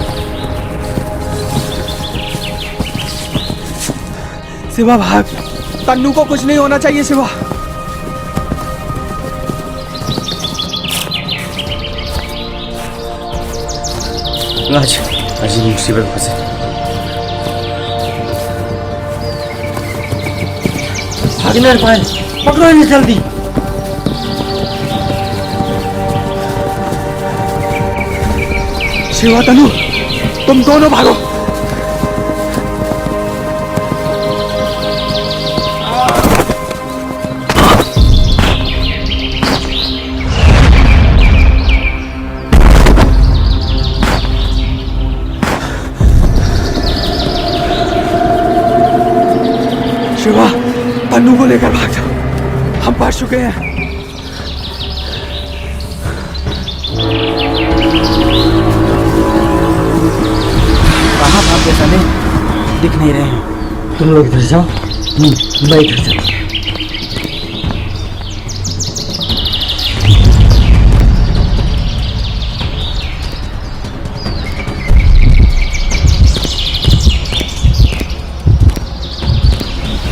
शिवा भाग, तन्नू को कुछ नहीं होना चाहिए शिवा। आज आज ये मुसीबत फंसे। भागने पाए, पकड़ो इन्हें जल्दी। शिवा तन्नू तुम दोनों भागो। शिवा तन्नू को लेकर भाग जाओ, हम पहुंच चुके हैं। कहाँ भाग गए साले? दिख नहीं रहे हैं। तुम लोग इधर जाओ, मैं इधर जाऊँ।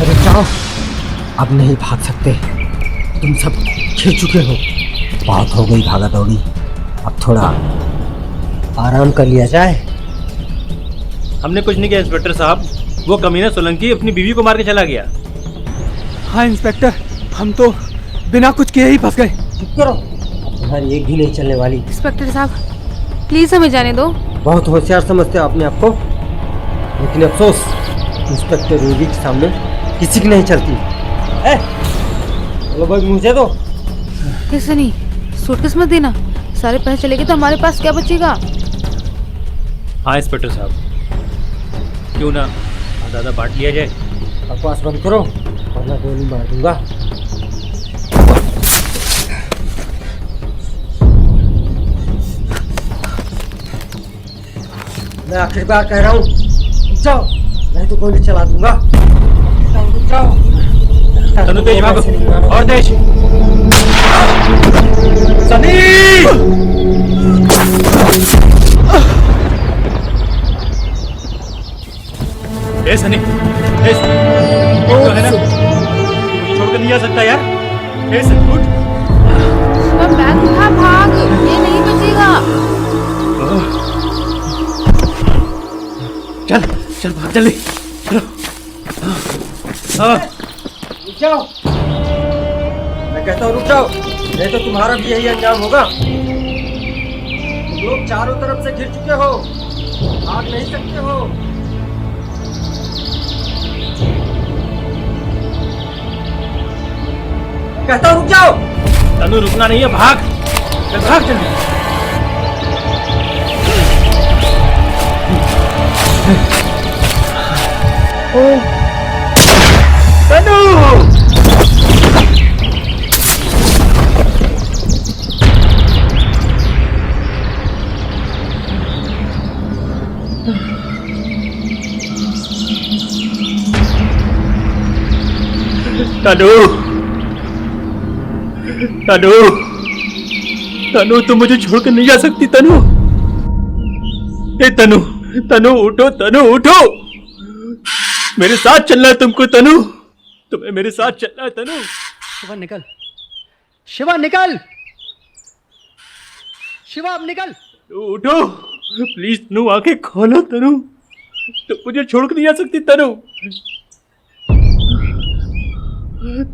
अरे जाओ, अब नहीं भाग सकते। तुम सब खेल चुके हो, बहुत हो गई भागा दौड़ी। अब थोड़ा आराम कर लिया जाए। हमने कुछ नहीं किया इंस्पेक्टर साहब, वो कमीना सोलंकी अपनी बीवी को मार के चला गया। हाँ इंस्पेक्टर, हम तो बिना कुछ किए ही फंस गए। चुप करो, अब तुम्हारी एक भी नहीं चलने वाली। इंस्पेक्टर साहब प्लीज हमें जाने दो। बहुत होशियार समझते हो अपने आप को, लेकिन अफसोस इंस्पेक्टर रूबी के सामने किसी की नहीं चलती। चलो भाई मुझे दो। कैसे नहीं, सूटकेस मत देना, सारे पैसे चले गए तो हमारे पास क्या बचेगा? हाँ इंस्पेक्टर साहब, क्यों ना आधा बांट लिया जाए। बकवास बंद करो वरना गोली मार दूंगा। मैं आखिरी बार कह रहा हूँ, रुक जाओ नहीं तो गोली चला दूंगा। रुक जाओ। तनु तेज भागो, और तेज। सनी! ए सनी, ए सनी, तो है ना, मुझे छोड़कर नहीं जा सकता यार। ए सनी उठ। मैं बैग उठा, भाग, ये नहीं बचेगा। चल चल भाग जल्दी, चलो। रुक जाओ, मैं कहता हूँ रुक जाओ, नहीं तो तुम्हारा भी यही अंजाम होगा। तुम लोग चारों तरफ से घिर चुके हो, भाग नहीं सकते हो। कहता हूँ रुक जाओ। तनु रुकना नहीं है, भाग, चल भाग जल्दी। तनु! तनु, तनु, तनु तुम मुझे छोड़कर नहीं जा सकती तनु। ए तनु, तनु उठो, तनु उठो, मेरे साथ चलना है तुमको तनु, तुम्हें मेरे साथ चलना है तनु। शिवा निकल, शिवा निकल, शिवा अब निकल। तनु उठो प्लीज, तनु आंखें खोलो तनु, तुम मुझे छोड़कर नहीं जा सकती तनु।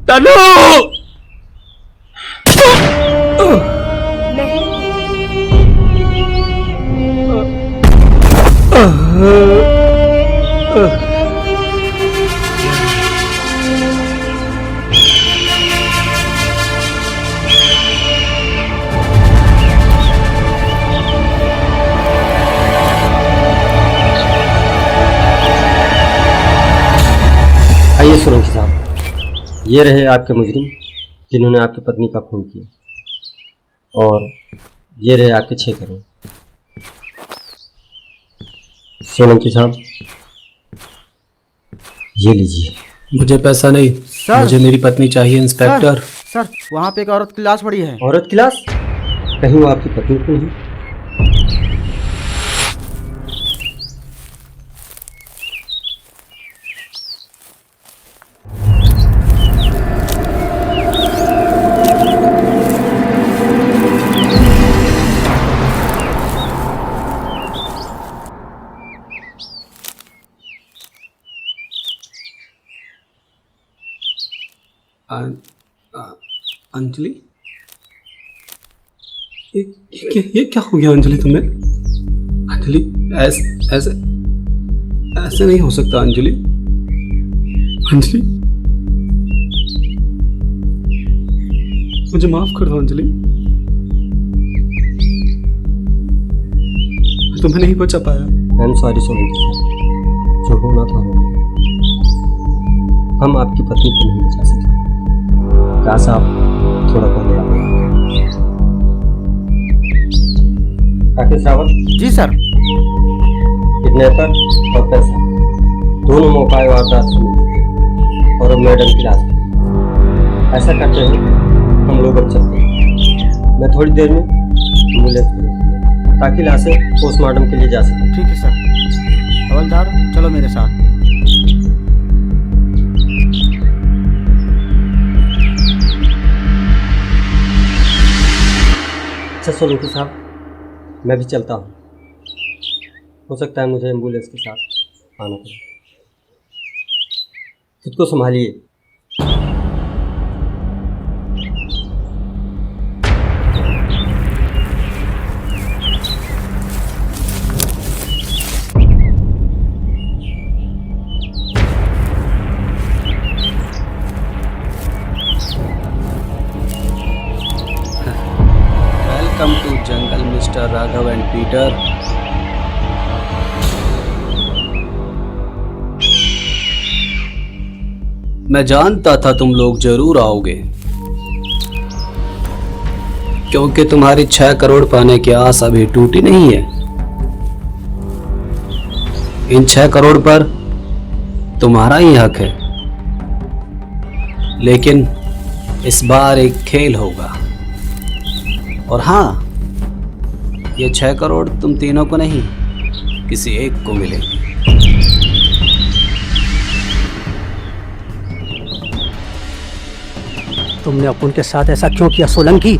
तनु आइए सोलंकी साहब, ये रहे आपके मुजरिम जिन्होंने आपकी पत्नी का खून किया, और ये रहे आपके 6 करोड़। सोलंकी साहब ये लीजिए। मुझे पैसा नहीं, मुझे मेरी पत्नी चाहिए इंस्पेक्टर। सर वहाँ पे एक औरत की लाश पड़ी है। औरत की लाश? कहीं वो आपकी पत्नी तो नहीं? अंजलि, ये क्या हो गया अंजलि तुम्हें? अंजलि ऐसे ऐसे ऐसे नहीं हो सकता अंजलि। अंजलि मुझे माफ कर दो अंजलि, मैं तुम्हें नहीं बचा पाया। आई एम सॉरी सोलंकी साहब, जो होना था हो गया। हम आपकी पत्नी को नहीं बचा सके। काश आप थोड़ा पहले आ गए। राकेश रावत जी सर। किडनैपर और पैसा दोनों मौका वारदात से मिले और अब मैडम की लाश भी। ऐसा करते हैं हम लोग अब चलते हैं। मैं थोड़ी देर में एम्बुलेंस भेजूंगा ताकि लाशें पोस्टमार्टम के लिए जा सकें। ठीक है सर। हवलदार चलो मेरे साथ। अच्छा सोलंकी साहब, मैं भी चलता हूँ। हो सकता है मुझे एम्बुलेंस के साथ आना पड़े। खुद को संभालिए। Welcome to jungle mister Raghav and Peter. मैं जानता था तुम लोग जरूर आओगे, क्योंकि तुम्हारी 6 करोड़ पाने की आस अभी टूटी नहीं है। इन 6 करोड़ पर तुम्हारा ही हक है, लेकिन इस बार एक खेल होगा। और हाँ, ये 6 करोड़ तुम तीनों को नहीं, किसी एक को मिलेंगे। तुमने अपुन के साथ ऐसा क्यों किया सोलंकी?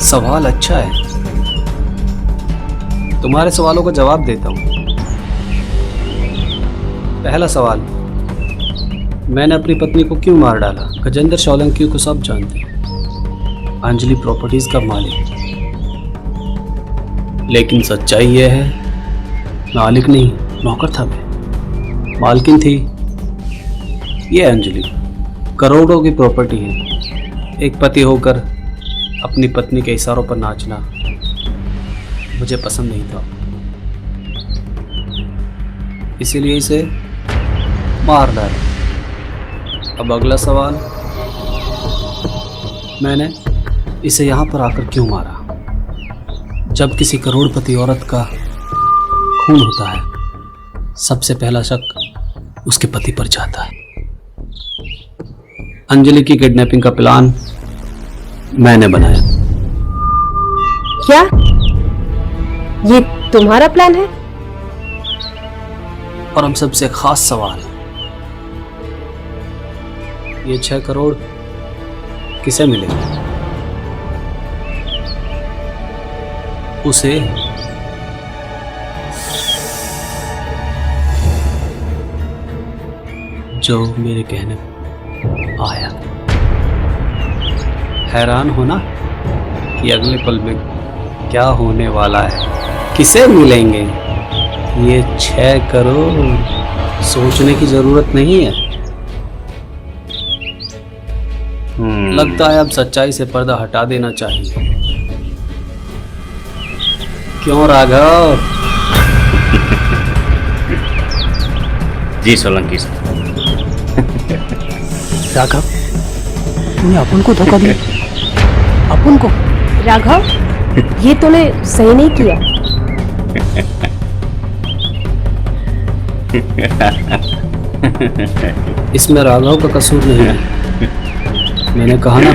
सवाल अच्छा है, तुम्हारे सवालों का जवाब देता हूं। पहला सवाल, मैंने अपनी पत्नी को क्यों मार डाला? गजेंद्र सोलंकी को सब जानते हैं, अंजलि प्रॉपर्टीज का मालिक। लेकिन सच्चाई यह है, मालिक नहीं, नौकर था मैं। मालकिन थी ये अंजलि। करोड़ों की प्रॉपर्टी है। एक पति होकर अपनी पत्नी के इशारों पर नाचना मुझे पसंद नहीं था, इसीलिए इसे मार डाला। अब अगला सवाल, मैंने इसे यहाँ पर आकर क्यों मारा? जब किसी करोड़पति औरत का खून होता है, सबसे पहला शक उसके पति पर जाता है। अंजलि की किडनैपिंग का प्लान मैंने बनाया। क्या ये तुम्हारा प्लान है? और हम सबसे खास सवाल, ये 6 करोड़ किसे मिलेंगे? उसे जो मेरे कहने आया। हैरान हो ना कि अगले पल में क्या होने वाला है। किसे मिलेंगे ये 6 करोड़? सोचने की जरूरत नहीं है। लगता है अब सच्चाई से पर्दा हटा देना चाहिए। क्यों राघव? जी सोलंकी साहब। राघव, तूने अपन को धोखा दिया। अपन को? राघव, ये तूने सही नहीं किया। इसमें राघव का कसूर नहीं है। मैंने कहा ना,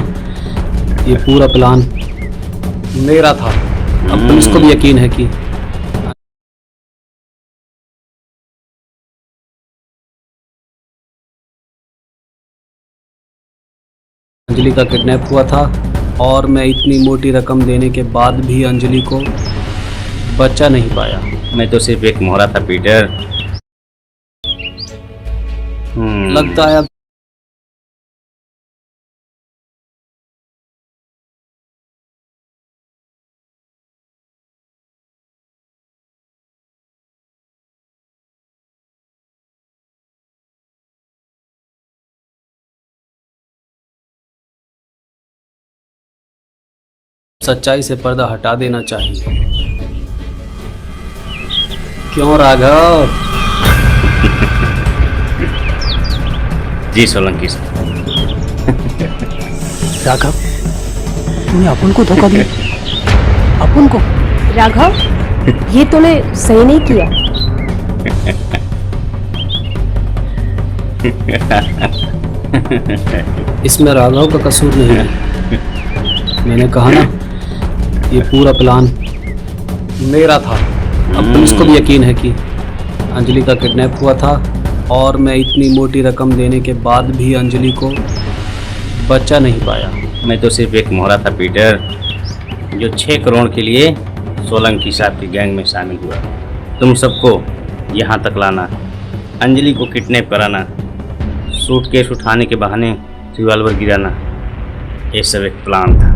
ये पूरा प्लान मेरा था। अब पुलिस को भी यकीन है कि अंजलि का किडनैप हुआ था, और मैं इतनी मोटी रकम देने के बाद भी अंजलि को बचा नहीं पाया। मैं तो सिर्फ एक मोहरा था पीटर। लगता है अब सच्चाई से पर्दा हटा देना चाहिए। क्यों राघव? जी सोलंकी साहब। राघव, तूने अपन को धोखा दिया। अपन को? राघव, ये तूने सही नहीं किया। इसमें राघव का कसूर नहीं है। मैंने कहा ना, ये पूरा प्लान मेरा था। अब पुलिस को भी यकीन है कि अंजलि का किडनैप हुआ था, और मैं इतनी मोटी रकम देने के बाद भी अंजलि को बचा नहीं पाया। मैं तो सिर्फ एक मोहरा था पीटर, जो 6 करोड़ के लिए सोलंकी साहब की गैंग में शामिल हुआ। तुम सबको यहाँ तक लाना, अंजलि को किडनैप कराना, सूटकेस उठाने के बहाने रिवॉल्वर गिराना, ये सब एक प्लान था।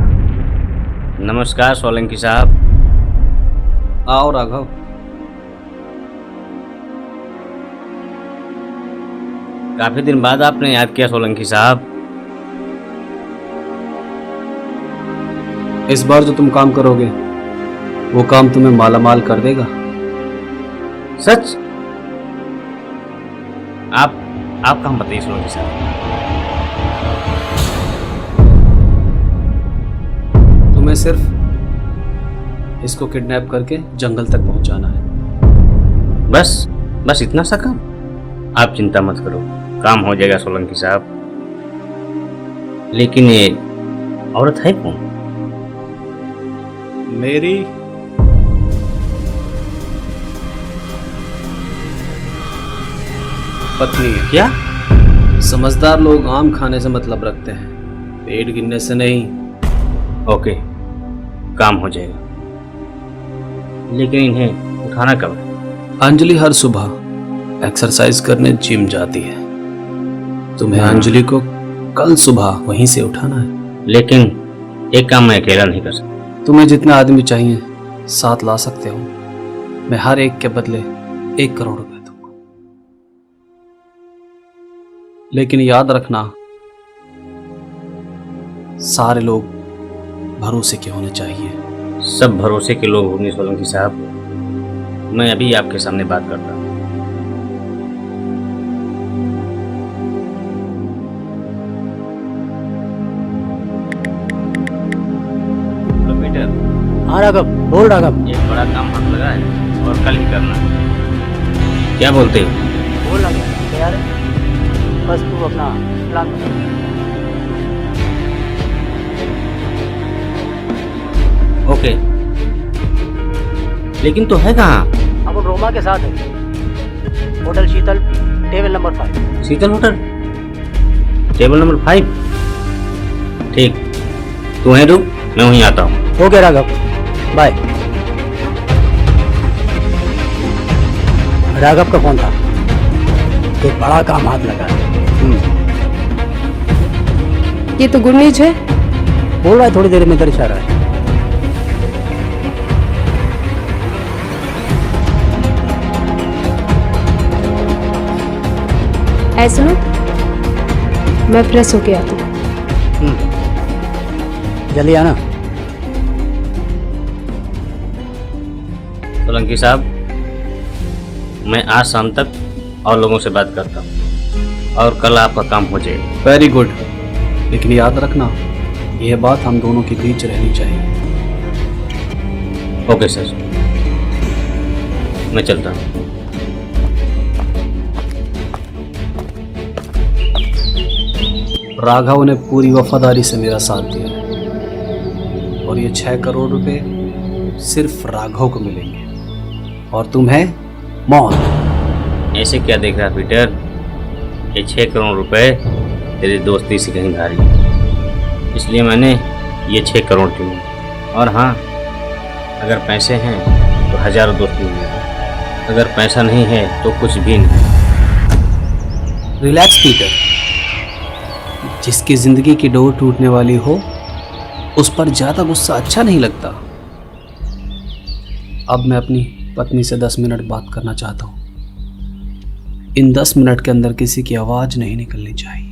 नमस्कार सोलंकी साहब। आओ राघव। काफी दिन बाद आपने याद किया सोलंकी साहब। इस बार जो तुम काम करोगे, वो काम तुम्हें मालामाल कर देगा। सच? आप काम बताइए सोलंकी साहब। तुम्हें सिर्फ इसको किडनैप करके जंगल तक पहुंचाना है। बस इतना सा काम? आप चिंता मत करो, काम हो जाएगा सोलंकी साहब। लेकिन ये औरत है कौन? मेरी पत्नी है। क्या? समझदार लोग आम खाने से मतलब रखते हैं, पेट गिनने से नहीं। ओके, काम हो जाएगा। लेकिन इन्हें उठाना कब है? अंजलि हर सुबह एक्सरसाइज करने जिम जाती है। तुम्हें अंजलि को कल सुबह वहीं से उठाना है। लेकिन एक काम मैं अकेला नहीं कर सकता। तुम्हें जितने आदमी चाहिए साथ ला सकते हो। मैं हर एक के बदले 1 करोड़ रुपए दूंगा। लेकिन याद रखना, सारे लोग भरोसे के होने चाहिए। सब भरोसे के लोग होंगे सोलंकी साहब। मैं अभी आपके सामने बात करता हूँ। राघव, बोल राघव। एक बड़ा काम हाथ लगा है और कल ही करना है। क्या बोलते हो? बोल राघव, तैयार है? बस तू अपना प्लान बता। ओके, लेकिन तो है कहाँ? हम रोमा के साथ है, होटल शीतल, टेबल नंबर 5। शीतल होटल, टेबल नंबर 5। ठीक, तू है रुक, मैं वहीं आता हूँ। Okay Raghav, bye. राघव का फोन था, एक बड़ा काम हाथ लगा है। ये तो गुड न्यूज है। बोल रहा है थोड़ी देर में इधर जा रहा है। ऐ सुनो, मैं फ्रेश होके आती हूँ। जल्दी आना। सोलंकी साहब, मैं आज शाम तक और लोगों से बात करता हूँ और कल आपका काम हो जाएगा। वेरी गुड, लेकिन याद रखना यह बात हम दोनों के बीच रहनी चाहिए। ओके सर, मैं चलता हूँ। राघव ने पूरी वफादारी से मेरा साथ दिया है और ये 6 करोड़ रुपए सिर्फ राघव को मिलेंगे और तुम्हें मौत। ऐसे क्या देख रहा पीटर? ये 6 करोड़ रुपए तेरी दोस्ती से कहीं भारी है, इसलिए मैंने ये 6 करोड़ चुने। और हाँ, अगर पैसे हैं तो हजारों दोस्त मिलेंगे, अगर पैसा नहीं है तो कुछ भी नहीं। रिलैक्स पीटर, जिसकी जिंदगी की डोर टूटने वाली हो उस पर ज्यादा गुस्सा अच्छा नहीं लगता। अब मैं अपनी पत्नी से 10 मिनट बात करना चाहता हूँ। इन 10 मिनट के अंदर किसी की आवाज नहीं निकलनी चाहिए।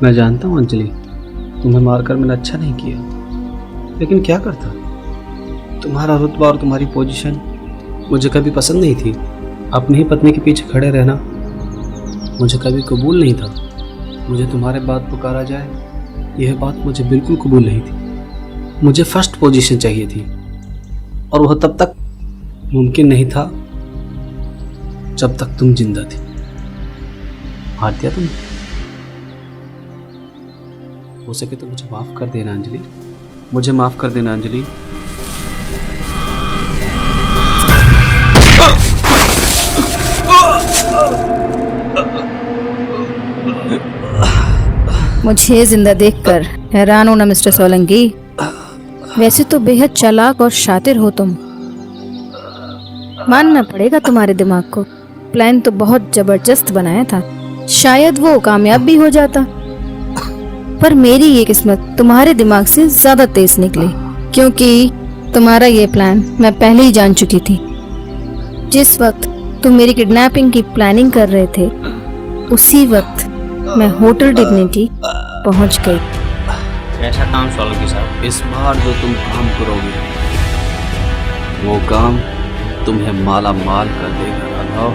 मैं जानता हूँ अंजलि, तुम्हें मारकर मैंने अच्छा नहीं किया, लेकिन क्या करता। तुम्हारा रुतबा और तुम्हारी पोजीशन मुझे कभी पसंद नहीं थी। अपनी ही पत्नी के पीछे खड़े रहना मुझे कभी कबूल नहीं था। मुझे तुम्हारे बाद पुकारा जाए, यह बात मुझे बिल्कुल कबूल नहीं थी। मुझे फर्स्ट पोजीशन चाहिए थी और वह तब तक मुमकिन नहीं था जब तक तुम जिंदा थी। हार दिया तुम। हो सके तो मुझे माफ कर देना अंजलि, मुझे माफ कर देना अंजलि। मुझे जिंदा देखकर हैरान हो ना मिस्टर सोलंकी। वैसे तो बेहद चालाक और शातिर हो तुम, मानना पड़ेगा तुम्हारे दिमाग को। प्लान तो बहुत जबरदस्त बनाया था, शायद वो कामयाब भी हो जाता, पर मेरी ये किस्मत तुम्हारे दिमाग से ज्यादा तेज निकली, क्योंकि तुम्हारा ये प्लान मैं पहले ही जान चुकी थी। जिस वक्त तुम मेरी किडनैपिंग की प्लानिंग कर रहे थे, उसी वक्त मैं होटल डिग्निटी पहुंच गई। कैसा काम सोलंकी साहब? इस बार जो तुम काम करोगे वो काम तुम्हें माला माल कर देगा राघव।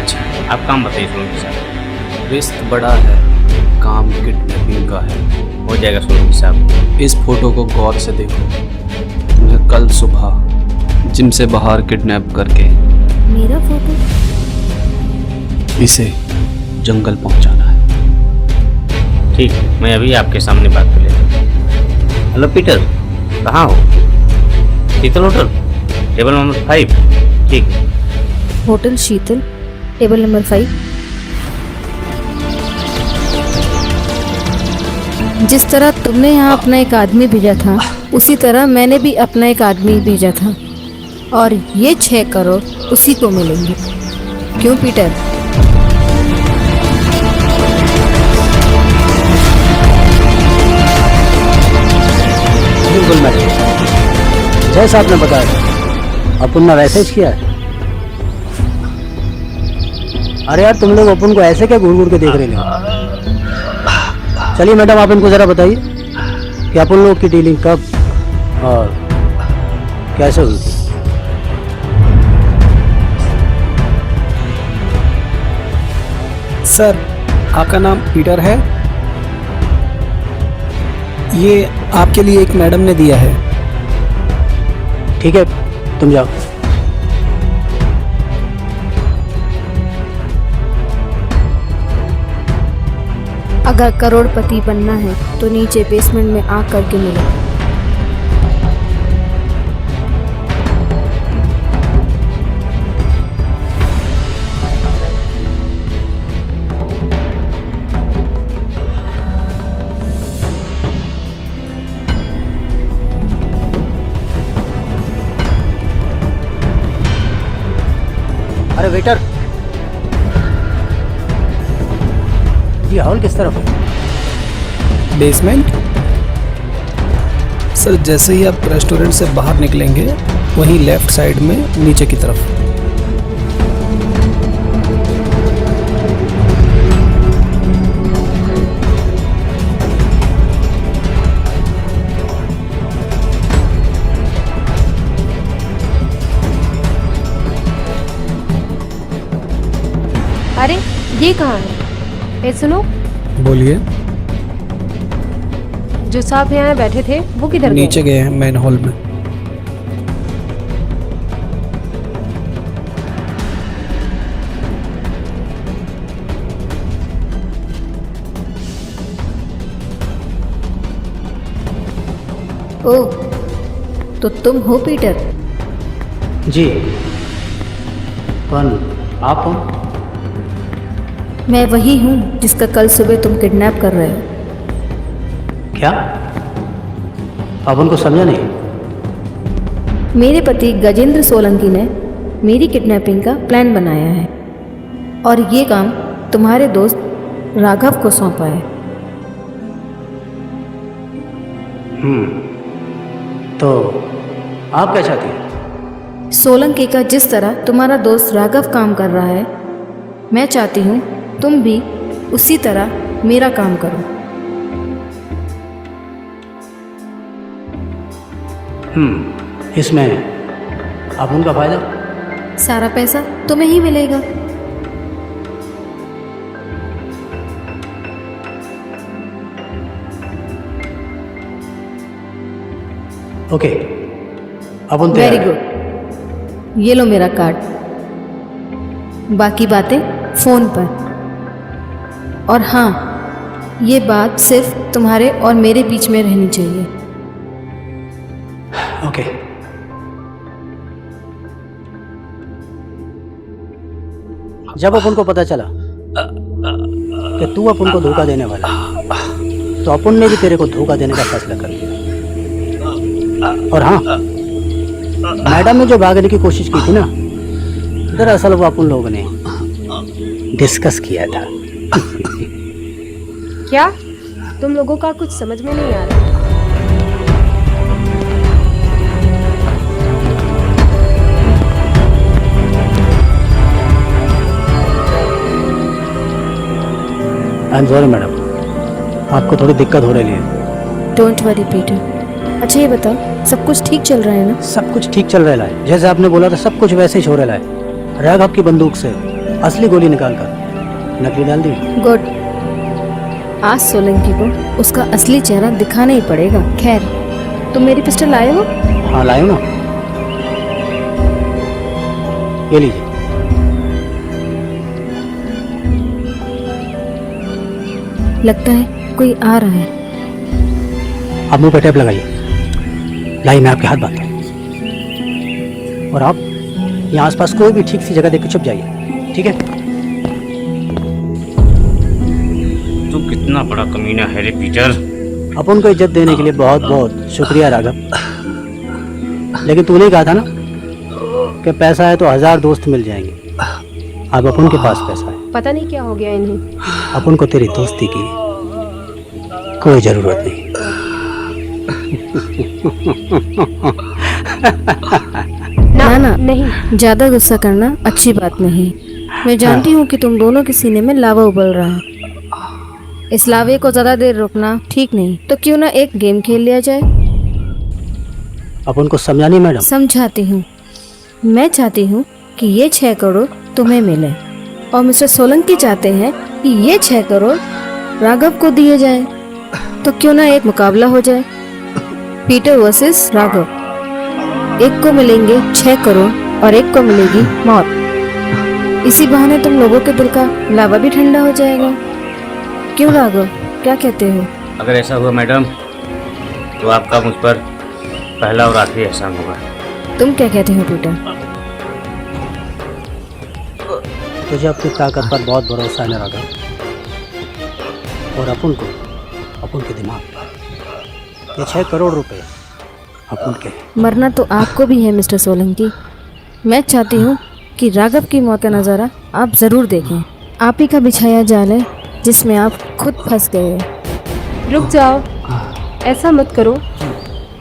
अच्छा, आप काम बताइए सोलंकी साहब। रिस्क बड़ा है, काम किडनैपिंग का है। हो जाएगा सोलंकी साहब। इस फोटो को गौर से देखो। तुम्हें कल सुबह जिम से बाहर किडनैप करके मेरा फोटो? इसे जंगल पहुंचाना है। ठीक, मैं अभी आपके सामने बात कर लेता हूँ। हेलो पीटर, कहाँ हो? शीतल होटल, टेबल नंबर 5। ठीक। होटल शीतल, टेबल नंबर 5। जिस तरह तुमने यहाँ अपना एक आदमी भेजा था, उसी तरह मैंने भी अपना एक आदमी भेजा था, और ये 6 करोड़ उसी को मिलेंगे। क्यों पीटर? बिल्कुल मैडम, जैसा आपने बताया अपुन ने वैसे ही किया है। अरे यार, तुम लोग अपुन को ऐसे क्या घूर घूर के देख रहे हो? चलिए मैडम, आप इनको ज़रा बताइए कि आप उन लोगों की डीलिंग कब और कैसे हुई थी। सर, आपका नाम पीटर है? ये आपके लिए एक मैडम ने दिया है। ठीक है, तुम जाओ। अगर करोड़पति बनना है तो नीचे बेसमेंट में आग करके मिलो। अरे वेटर, ये हॉल किस तरफ है? बेसमेंट? सर, जैसे ही आप रेस्टोरेंट से बाहर निकलेंगे वहीं लेफ्ट साइड में नीचे की तरफ। अरे ये कहाँ है? ए सुनो, बोलिए। जो साहब यहाँ बैठे थे वो किधर गए? नीचे गए हैं मेन हॉल में। ओह, तो तुम हो पीटर? जी, कौन आप हो? मैं वही हूँ जिसका कल सुबह तुम किडनैप कर रहे हो। क्या? आप उनको समझा नहीं? मेरे पति गजेंद्र सोलंकी ने मेरी किडनैपिंग का प्लान बनाया है और ये काम तुम्हारे दोस्त राघव को सौंपा है। तो आप क्या चाहती हैं? सोलंकी का जिस तरह तुम्हारा दोस्त राघव काम कर रहा है, मैं चाहती हूँ तुम भी उसी तरह मेरा काम करो। इसमें आप उनका फायदा? सारा पैसा तुम्हें ही मिलेगा। ओके, अब उन वेरी गुड, ये लो मेरा कार्ड। बाकी बातें फोन पर। और हाँ, ये बात सिर्फ तुम्हारे और मेरे बीच में रहनी चाहिए। ओके। जब अपन को पता चला कि तू अपन को धोखा देने वाला है, तो अपन ने भी तेरे को धोखा देने का फैसला कर लिया। और हाँ, मैडम ने जो भागने की कोशिश की थी ना, दरअसल वो अपन लोगों ने डिस्कस किया था। क्या? तुम लोगों का कुछ समझ में नहीं आ रहा। आई एम सॉरी मैडम, आपको थोड़ी दिक्कत हो रही है। Don't worry Peter. अच्छा ये बताओ, सब कुछ ठीक चल रहा है ना? सब कुछ ठीक चल रहा है, जैसे आपने बोला था सब कुछ वैसे ही हो रहा है। राघव की बंदूक से असली गोली निकालकर नकली डाल दी। गुड। आज सोलंकी को उसका असली चेहरा दिखाना ही पड़ेगा। खैर, तुम मेरी पिस्टल लाए हो? हाँ लाए हो ना, ये लीजिए। लगता है कोई आ रहा है। आप मुंह पे टेप लगाइए, लाइए मैं आपके हाथ बांधता हूँ। और आप यहाँ आसपास कोई भी ठीक सी जगह देख के छुप जाइए, ठीक है? तू कितना बड़ा कमीना है रे पीटर। अपन को इज्जत देने के लिए बहुत बहुत शुक्रिया राघव, लेकिन तूने कहा था ना कि पैसा है तो 1000 दोस्त मिल जाएंगे। अब अपन के पास पैसा है, पता नहीं क्या हो गया इन्हें। अपन को तेरी दोस्ती की कोई जरूरत नहीं। ना ना, नहीं। ज्यादा गुस्सा करना अच्छी बात नहीं। मैं जानती हूँ कि तुम दोनों के सीने में लावा उबल रहा है। इस लावे को ज्यादा देर रुकना ठीक नहीं, तो क्यों ना एक गेम खेल लिया जाए। अब उनको समझानी मैडम। समझाती हूँ। मैं चाहती हूँ कि ये 6 करोड़ तुम्हें मिले और मिस्टर सोलंकी चाहते हैं कि ये 6 करोड़ राघव को दिए जाए, तो क्यों ना एक मुकाबला हो जाए, पीटर वर्सेस राघव। एक को मिलेंगे 6 करोड़ और एक को मिलेगी मौत। इसी बहाने तुम लोगों के दिल का लावा भी ठंडा हो जाएगा। क्यों राघव, क्या कहते हो? अगर ऐसा हुआ मैडम तो आपका मुझ पर पहला और आखिरी एहसान होगा। तुम क्या कहते हो पीटर? तुझे अपनी ताकत पर बहुत भरोसा है ना राघव, और अपन के दिमाग पर। ये 6 करोड़ रुपए अपन के। मरना तो आपको भी है मिस्टर सोलंकी। मैं चाहती हूँ कि राघव की मौत का नज़ारा आप ज़रूर देखें। आप ही का बिछाया जाल है जिसमें आप खुद फंस गए हो। रुक जाओ, ऐसा मत करो।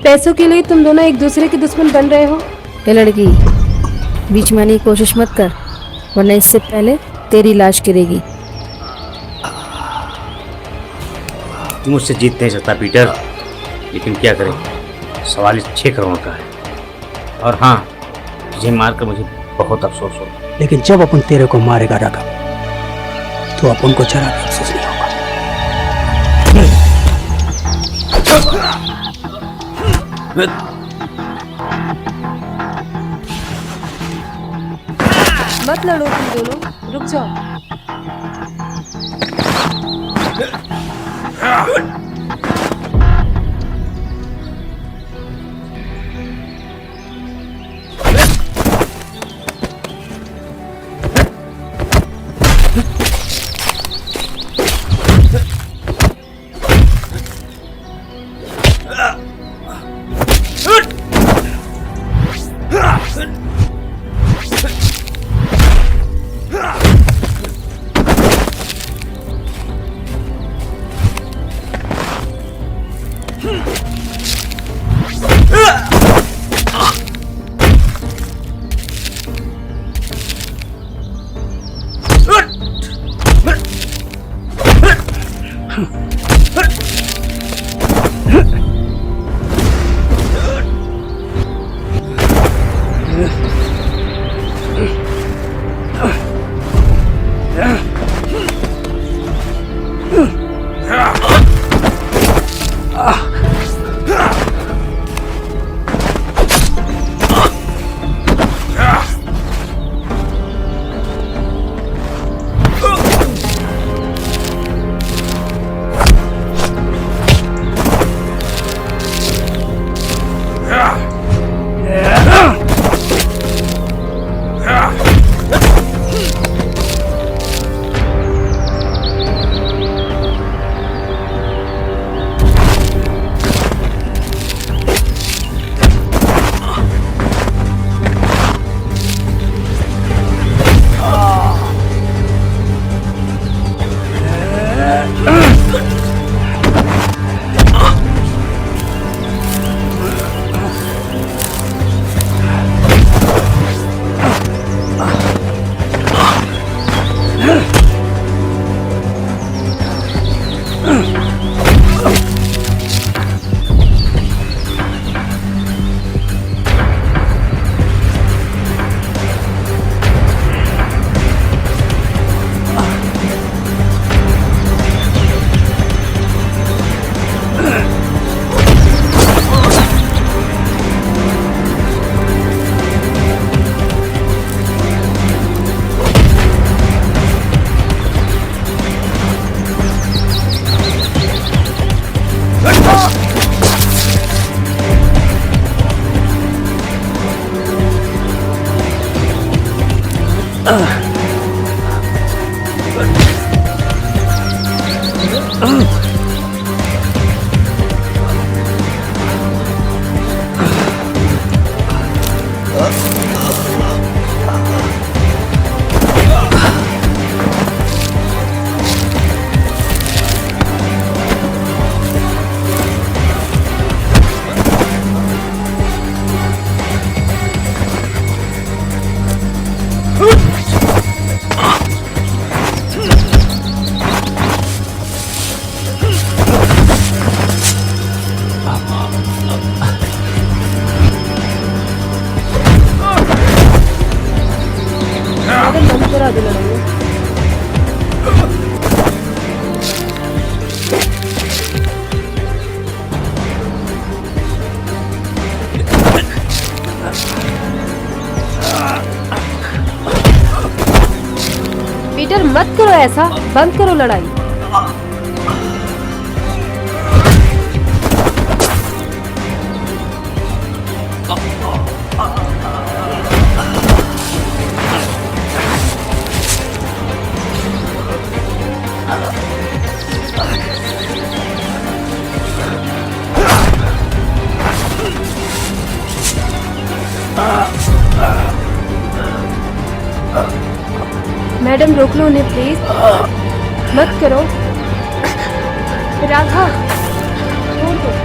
पैसों के लिए तुम दोनों एक दूसरे के दुश्मन बन रहे हो। ये लड़की, बीच में आने की कोशिश मत कर, वरना इससे पहले तेरी लाश गिरेगी। तू मुझसे जीत नहीं सकता पीटर, लेकिन क्या करें, सवाल इस 6 करोड़ का है। और हाँ, तुझे मारकर मुझे बहुत अफसोस हो। लेकिन जब अपन तेरे को मारेगा राघव, तो अपन को जरा भी अफसोस नहीं होगा। मत लड़ो तुम दोनों, रुक जाओ। मत करो ऐसा, बंद करो लड़ाई। मैडम रोक लो उन्हें प्लीज, मत करो। राघव छोड़ दो।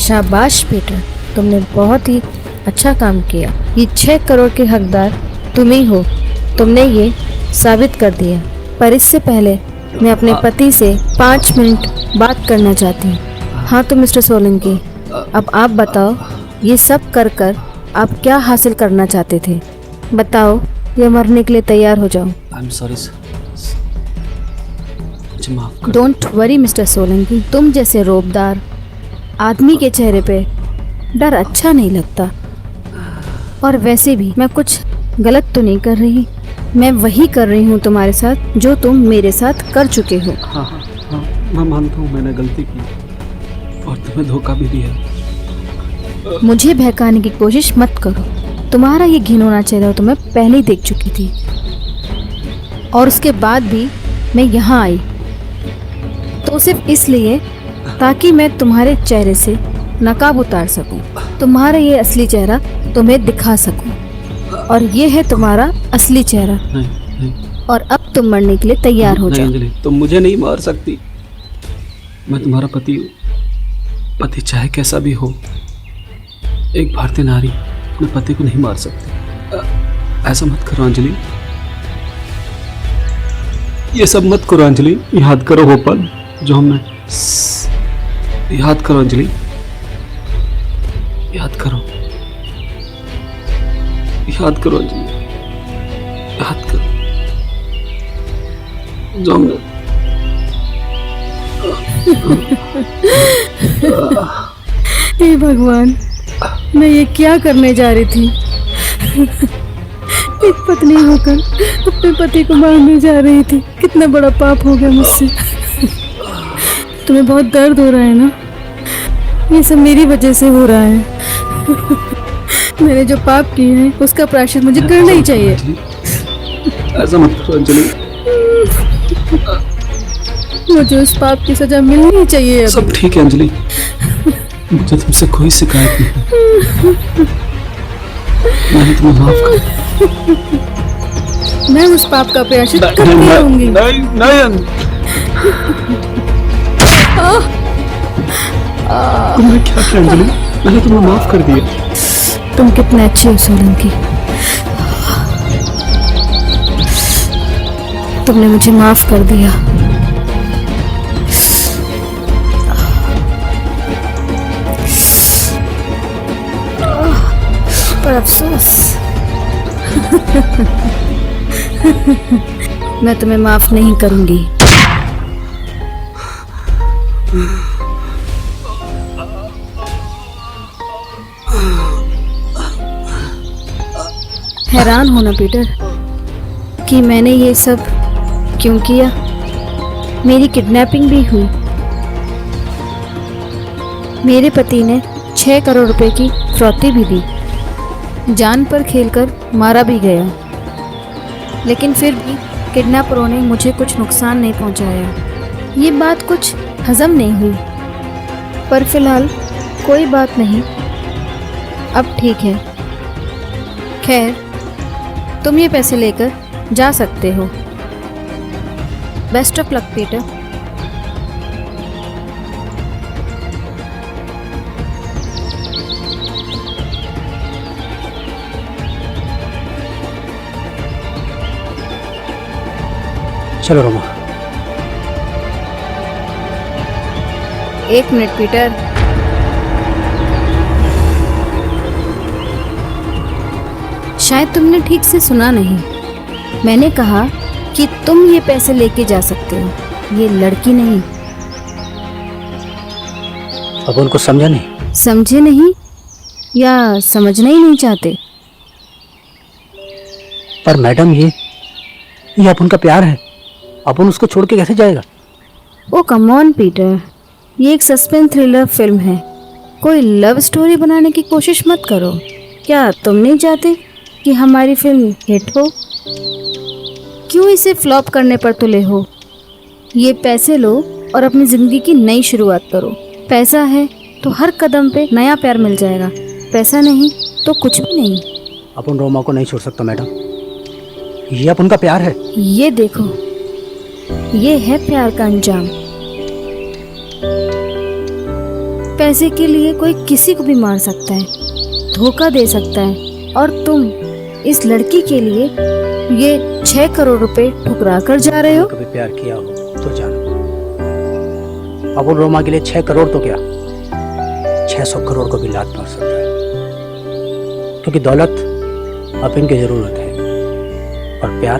शाबाश पीटर, तुमने बहुत ही अच्छा काम किया। ये 6 करोड़ के हकदार तुम ही हो। तुमने ये साबित कर दिया। पर इससे पहले मैं अपने पति से 5 मिनट बात करना चाहती हूँ। हाँ तो मिस्टर सोलंकी, अब आप बताओ, ये सब कर कर आप क्या हासिल करना चाहते थे? बताओ या मरने के लिए तैयार हो जाओ। आई एम सॉरी सर, मुझे माफ कर। डोंट वरी मिस्टर सोलंकी, तुम जैसे रोबदार आदमी के चेहरे पे डर अच्छा नहीं लगता। और वैसे भी मैं कुछ गलत तो नहीं कर रही। मैं वही कर रही हूँ तुम्हारे साथ जो तुम मेरे साथ कर चुके हो। हाँ हाँ हाँ, मैं मानता हूँ मैंने गलती की और तुम्हें धोखा भी दिया। मुझे बहकाने की कोशिश मत करो। तुम्हारा ये घिनौना चेहरा तो मैं पहले ही देख चुकी थी, और उसके बाद भी मैं यहाँ आई तो सिर्फ इसलिए ताकि मैं तुम्हारे चेहरे से नकाब उतार सकूं, तुम्हारा ये असली चेहरा तुम्हें दिखा सकूं। और ये है तुम्हारा असली चेहरा। नहीं, नहीं, और अब तुम मरने के लिए तैयार हो नहीं जाओ। अंजलि, तुम मुझे नहीं मार सकती। मैं तुम्हारा पति हूँ। पति चाहे कैसा भी हो, एक भारतीय नारी अपने पति को नहीं मार सकती। ऐसा मत करो अंजलि, ये सब मत करो अंजलि। याद करो वो पल जो हमने, याद करो अंजलि, याद करो, याद करो अंजलि, याद करो जो हमने। हे भगवान, मैं ये क्या करने जा रही थी? एक पत्नी होकर अपने पति को मारने जा रही थी। कितना बड़ा पाप हो गया मुझसे। तुम्हें बहुत दर्द हो रहा है ना? ये सब मेरी वजह से हो रहा है। मैंने जो पाप किए हैं उसका प्रायश्चित मुझे करना ही चाहिए। ऐसा मत करो अंजलि, मुझे उस पाप की सजा मिलनी ही चाहिए। सब ठीक है अंजलि, मुझे तुमसे कोई शिकायत नहीं। मैं तुम्हें माफ कर। मैं उस पाप का प्रायश्चित करती रहूंगी। नहीं नहीं, तुमने क्या किया अंजलि? मैंने तुम्हें माफ कर दिया। तुम कितने अच्छे हो सोलंकी, तुमने मुझे माफ कर दिया। पर अफसोस मैं तुम्हें माफ नहीं करूंगी। हैरान हो ना पीटर कि मैंने ये सब क्यों किया। मेरी किडनैपिंग भी हुई। मेरे पति ने 6 करोड़ रुपए की फिरौती भी दी। जान पर खेलकर मारा भी गया, लेकिन फिर भी किडनैपरों ने मुझे कुछ नुकसान नहीं पहुंचाया। ये बात कुछ हजम नहीं हुई, पर फिलहाल कोई बात नहीं, अब ठीक है। खैर, तुम ये पैसे लेकर जा सकते हो। Best of luck Peter. चलो रोमा। एक मिनट पीटर। शायद तुमने ठीक से सुना नहीं। मैंने कहा कि तुम ये पैसे लेके जा सकते हो, ये लड़की नहीं। अब उनको समझा नहीं? समझे नहीं या समझना ही नहीं चाहते? पर मैडम ये अपन का प्यार है, अपन उसको छोड़ के कैसे जाएगा? ओ कम ऑन पीटर, ये एक सस्पेंस थ्रिलर फिल्म है, कोई लव स्टोरी बनाने की कोशिश मत करो। क्या तुम नहीं चाहते कि हमारी फिल्म हिट हो? क्यों इसे फ्लॉप करने पर तुले हो? ये पैसे लो और अपनी जिंदगी की नई शुरुआत करो। पैसा है तो हर कदम पे नया प्यार मिल जाएगा, पैसा नहीं तो कुछ भी नहीं। अपन रोमा को नहीं छोड़ सकता मैडम, ये अपन का प्यार है। ये देखो, ये है प्यार का अंजाम। पैसे के लिए कोई किसी को भी मार सकता है, धोखा दे सकता है, और तुम इस लड़की के लिए ये 6 करोड़ रुपए ठुकरा कर जा रहे हो। कभी प्यार किया हो तो जानो, अपन रोमा के लिए 6 करोड़ तो क्या 600 करोड़ को भी लात मार सकता है, क्योंकि दौलत अपन की जरूरत है और प्यार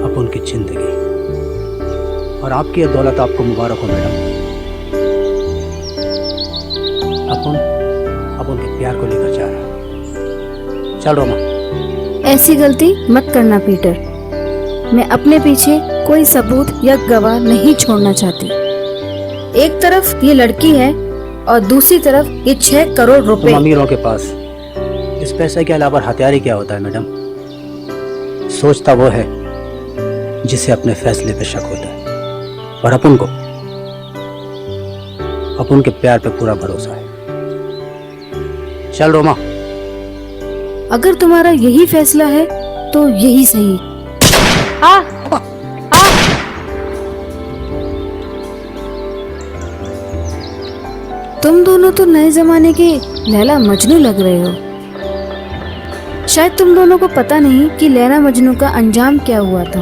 अपन की जिंदगी। और आपकी ये दौलत आपको मुबारक हो मैडम। अपन के प्यार को लेकर जा रहा है। चल रोमा। ऐसी गलती मत करना पीटर। मैं अपने पीछे कोई सबूत या गवाह नहीं छोड़ना चाहती। एक तरफ ये लड़की है और दूसरी तरफ ये 6 करोड़ रुपए। तुम अमीरों के पास इस पैसे के अलावा हथियार ही क्या होता है मैडम? सोचता वो है जिसे अपने फैसले पे शक होता है, और अपन के प्यार पे पूरा भरोसा है। चल रोमा। अगर तुम्हारा यही फैसला है तो यही सही। तुम दोनों तो नए जमाने के लैला मजनू लग रहे हो। शायद तुम दोनों को पता नहीं कि लैला मजनू का अंजाम क्या हुआ था।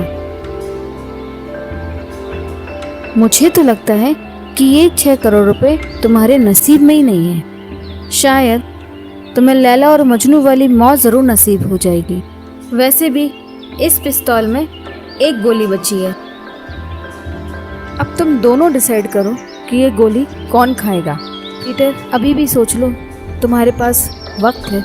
मुझे तो लगता है कि ये 6 करोड़ रुपए तुम्हारे नसीब में ही नहीं है। शायद तुम्हें लैला और मजनू वाली मौत जरूर नसीब हो जाएगी। वैसे भी इस पिस्तौल में एक गोली बची है। अब तुम दोनों डिसाइड करो कि ये गोली कौन खाएगा। पीटर, अभी भी सोच लो, तुम्हारे पास वक्त है।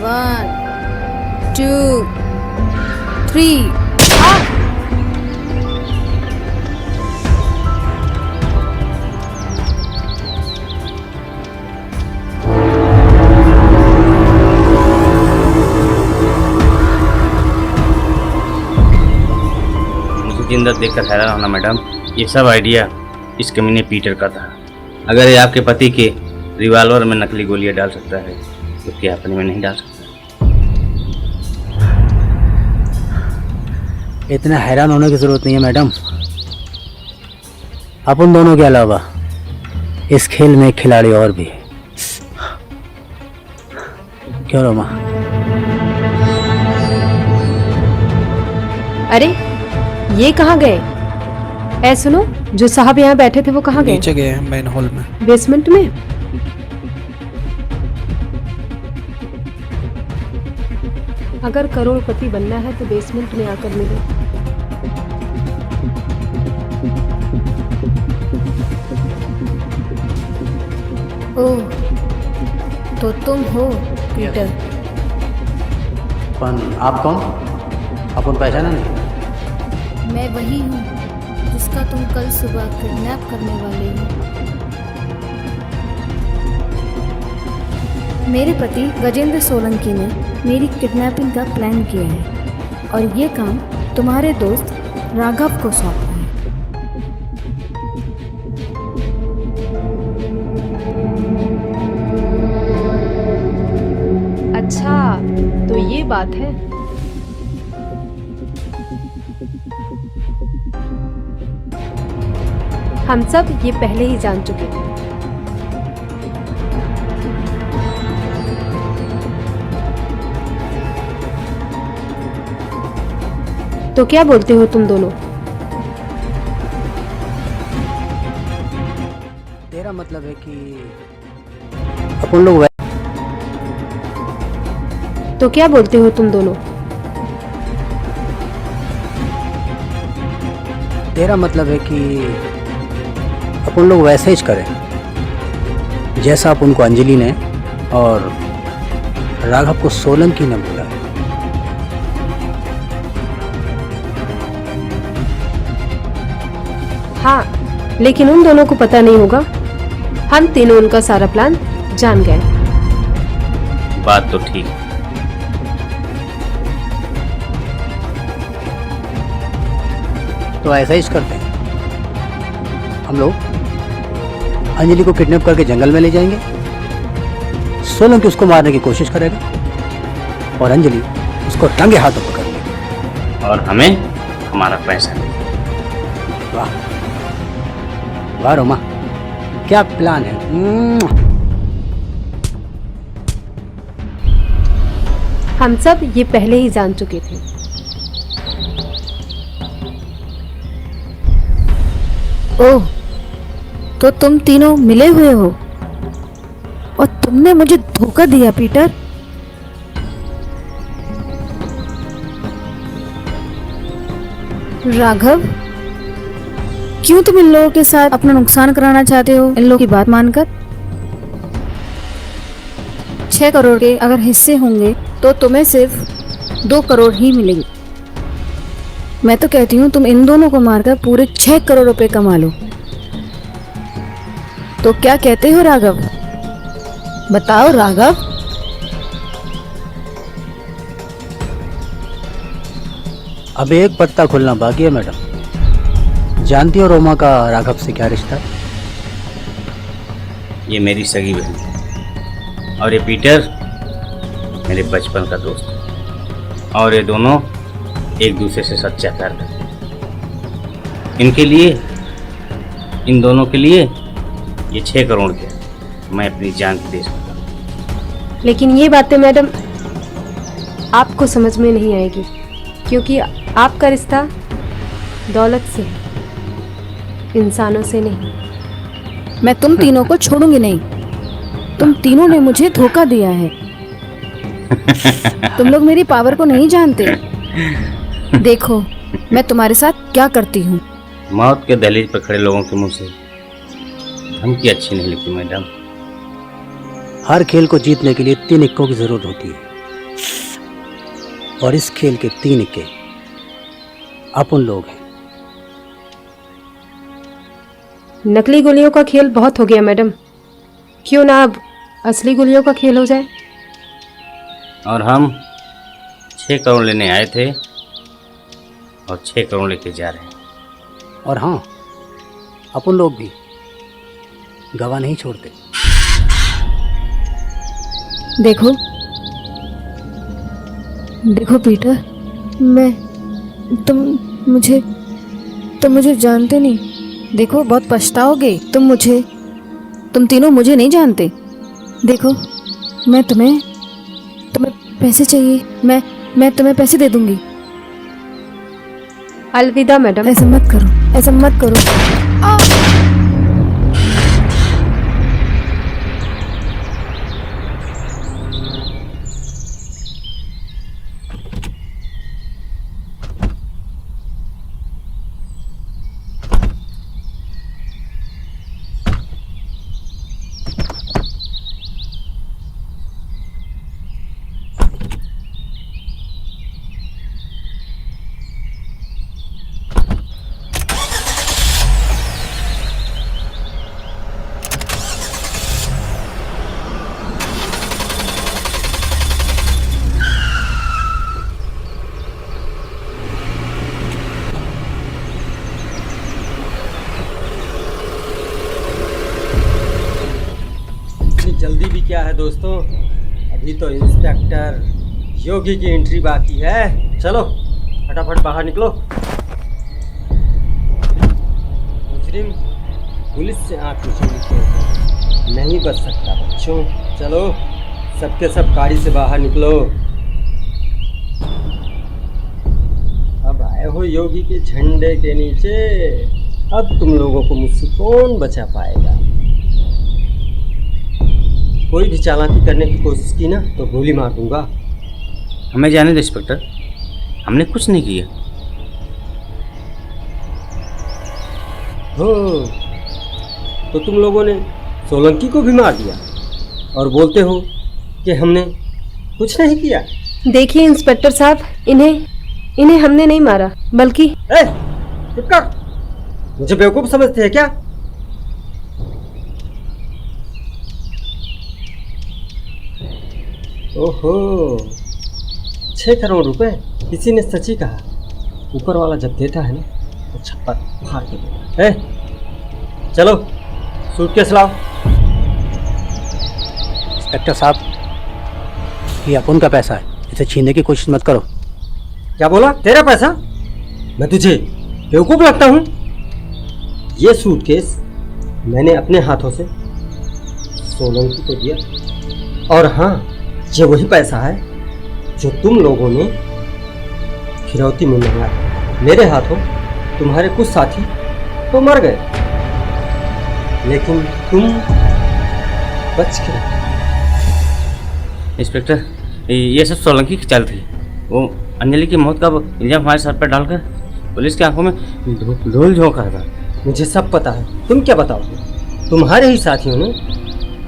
One, 2, 3। जिंदा देखकर हैरान होना मैडम, ये सब आइडिया इस कमीने पीटर का था। अगर ये आपके पति के रिवॉल्वर में नकली गोलियां डाल सकता है तो क्या अपने में नहीं डाल सकता? इतना हैरान होने की जरूरत नहीं है मैडम। अपन दोनों के अलावा इस खेल में एक खिलाड़ी और भी है। क्यों रोमा? अरे ये कहाँ गए? ऐ सुनो, जो साहब यहाँ बैठे थे वो कहाँ गए? नीचे गए हैं मेन हॉल में। बेसमेंट में? अगर करोड़पति बनना है तो बेसमेंट में आकर मिलो। ओह, तो तुम हो पीटर। आप कौन? अपन पहचाना नहीं? मैं वही हूँ जिसका तुम कल सुबह किडनैप करने वाले हो। मेरे पति गजेंद्र सोलंकी ने मेरी किडनैपिंग का प्लान किया है और ये काम तुम्हारे दोस्त राघव को सौंपा है। अच्छा, तो ये बात है। हम सब ये पहले ही जान चुके थे। तो क्या बोलते हो तुम दोनों? तेरा मतलब है कि अपन लोग तो क्या बोलते हो तुम दोनों? तेरा मतलब है कि अपन लोग वैसे ही करें जैसा अपन को अंजलि ने और राघव को सोलंकी ने बोला। हाँ, लेकिन उन दोनों को पता नहीं होगा। हम तीनों उनका सारा प्लान जान गए। बात तो ठीक है। तो ऐसा ही करते हैं, हम लोग अंजलि को किडनैप करके जंगल में ले जाएंगे, सोलंकी उसको मारने की कोशिश करेगा और अंजलि उसको रंगे हाथों पकड़ लेगी और हमें हमारा पैसा मिलेगा। वाह वाह रोमा, क्या प्लान है। हम सब ये पहले ही जान चुके थे। ओह, तो तुम तीनों मिले हुए हो और तुमने मुझे धोखा दिया पीटर। राघव, क्यों तुम इन लोगों के साथ अपना नुकसान कराना चाहते हो इन लोगों की बात मानकर? 6 करोड़ के अगर हिस्से होंगे तो तुम्हें सिर्फ 2 करोड़ ही मिलेंगे। मैं तो कहती हूँ तुम इन दोनों को मारकर पूरे 6 करोड़ रुपए कमा लो। तो क्या कहते हो राघव? बताओ राघव। अब एक पत्ता खुलना बाकी है मैडम। जानती हो रोमा का राघव से क्या रिश्ता है? ये मेरी सगी बहन है और ये पीटर मेरे बचपन का दोस्त है और ये दोनों एक दूसरे से सच्चा प्यार करते हैं। इनके लिए, इन दोनों के लिए ये 6 करोड़ के मैं अपनी जान दे सकता हूँ। लेकिन ये बातें मैडम आपको समझ में नहीं आएगी, क्योंकि आपका रिश्ता दौलत से है, इंसानों से नहीं। मैं तुम तीनों को छोड़ूंगी नहीं। तुम तीनों ने मुझे धोखा दिया है। तुम लोग मेरी पावर को नहीं जानते। देखो मैं तुम्हारे साथ क्या करती हूँ। मौत के दहलीज पर खड़े लोगों के मुंह से धमकी अच्छी नहीं लगती मैडम। हर खेल को जीतने के लिए 3 इक्कों की जरूरत होती है और इस खेल के 3 इक्के अपन लोग हैं। नकली गोलियों का खेल बहुत हो गया मैडम, क्यों ना अब असली गोलियों का खेल हो जाए। और हम 6 करोड़ लेने आए थे और 6 करोड़ लेके जा रहे हैं। और हाँ, अपन लोग भी गवाह नहीं छोड़ते। देखो देखो पीटर, तुम मुझे जानते नहीं। देखो बहुत पछताओगे। तुम तीनों मुझे नहीं जानते। देखो मैं तुम्हें पैसे चाहिए, मैं तुम्हें पैसे दे दूंगी। अलविदा मैडम। ऐसा मत करो, ऐसा मत करो। जल्दी भी क्या है दोस्तों, अभी तो इंस्पेक्टर योगी की एंट्री बाकी है। चलो फटाफट बाहर निकलो। मुजरिम पुलिस से आंख नीचे नहीं बच सकता बच्चों। चलो सबके सब गाड़ी से बाहर निकलो। अब आए हो योगी के झंडे के नीचे। अब तुम लोगों को मुझसे कौन बचा पाएगा। कोई भी चालाकी करने की कोशिश की ना तो गोली मार दूंगा। हमें जाने दो इंस्पेक्टर, हमने कुछ नहीं किया। हो तो तुम लोगों ने सोलंकी को भी मार दिया और बोलते हो कि हमने कुछ नहीं किया। देखिए इंस्पेक्टर साहब, इन्हें हमने नहीं मारा, बल्कि चुप कर। मुझे बेवकूफ समझते हैं क्या? ओहो 6 करोड़ रुपए किसी ने सच ही कहा। ऊपर वाला जब देता है ना तो छप्पर फाड़ के देता है। चलो सूटकेस लाओ। इंस्पेक्टर साहब, ये अपन का पैसा है, इसे छीनने की कोशिश मत करो। क्या बोला? तेरा पैसा? मैं तुझे बेवकूफ लगता हूँ? ये सूटकेस मैंने अपने हाथों से सोलंकी को दिया। और हाँ, ये वही पैसा है जो तुम लोगों ने फिरौती में मंगाया। मेरे हाथों तुम्हारे कुछ साथी तो मर गए, लेकिन तुम बच के रहे। इंस्पेक्टर, ये सब सोलंकी की चाल थी। वो अंजलि की मौत का इल्जाम हमारे सर पर डालकर पुलिस की आंखों में धूल झोंक रहा था। मुझे सब पता है, तुम क्या बताओगे? तुम्हारे ही साथियों ने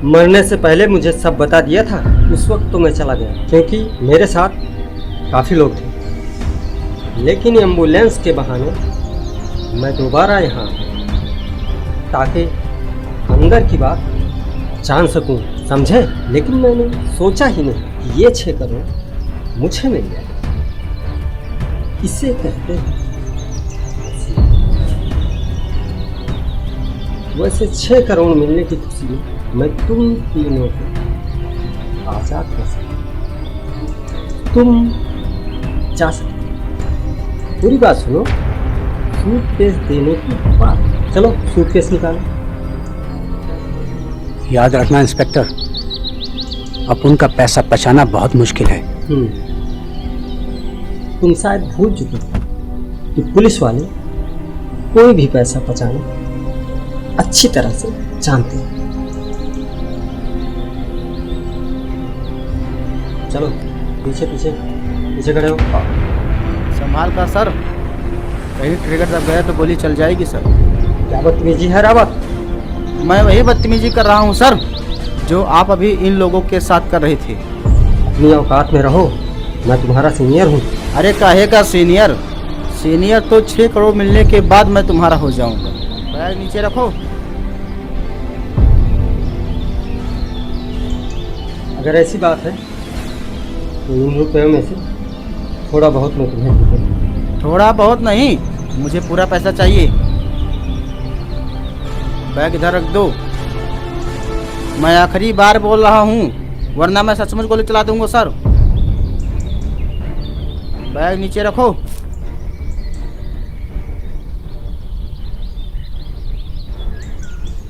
मरने से पहले मुझे सब बता दिया था। उस वक्त तो मैं चला गया क्योंकि मेरे साथ काफ़ी लोग थे, लेकिन एम्बुलेंस के बहाने मैं दोबारा यहाँ ताकि अंदर की बात जान सकूं, समझे? लेकिन मैंने सोचा ही नहीं कि ये 6 करोड़ मुझे मिल जाए। इसे कहते हैं वैसे 6 करोड़ मिलने की खुशी में मैं तुम तीनों को आजाद कर सकता। तुम जा सकते। पूरी बात सुनो। सूटकेस देने की बात। चलो सूटकेस निकालो। याद रखना इंस्पेक्टर, अपन का पैसा बचाना बहुत मुश्किल है। तुम शायद भूल चुके हो कि पुलिस वाले कोई भी पैसा बचाना अच्छी तरह से जानते हैं। चलो पीछे पीछे पीछे खड़े हो। संभाल कर सर, कहीं ट्रिगर दब गया तो गोली चल जाएगी सर। क्या बदतमीजी है रावत? मैं वही बदतमीजी कर रहा हूँ सर जो आप अभी इन लोगों के साथ कर रहे थे। अपनी औकात में रहो, मैं तुम्हारा सीनियर हूँ। अरे काहे का सीनियर? सीनियर तो 6 करोड़ मिलने के बाद मैं तुम्हारा हो जाऊंगा। बैग नीचे रखो। अगर ऐसी बात है तो इन रुपयों में से थोड़ा बहुत मैं तुम्हें दूंगा। थोड़ा बहुत नहीं, मुझे पूरा पैसा चाहिए। बैग इधर रख दो। मैं आखिरी बार बोल रहा हूँ, वरना मैं सचमुच गोली चला दूंगा सर। बैग नीचे रखो।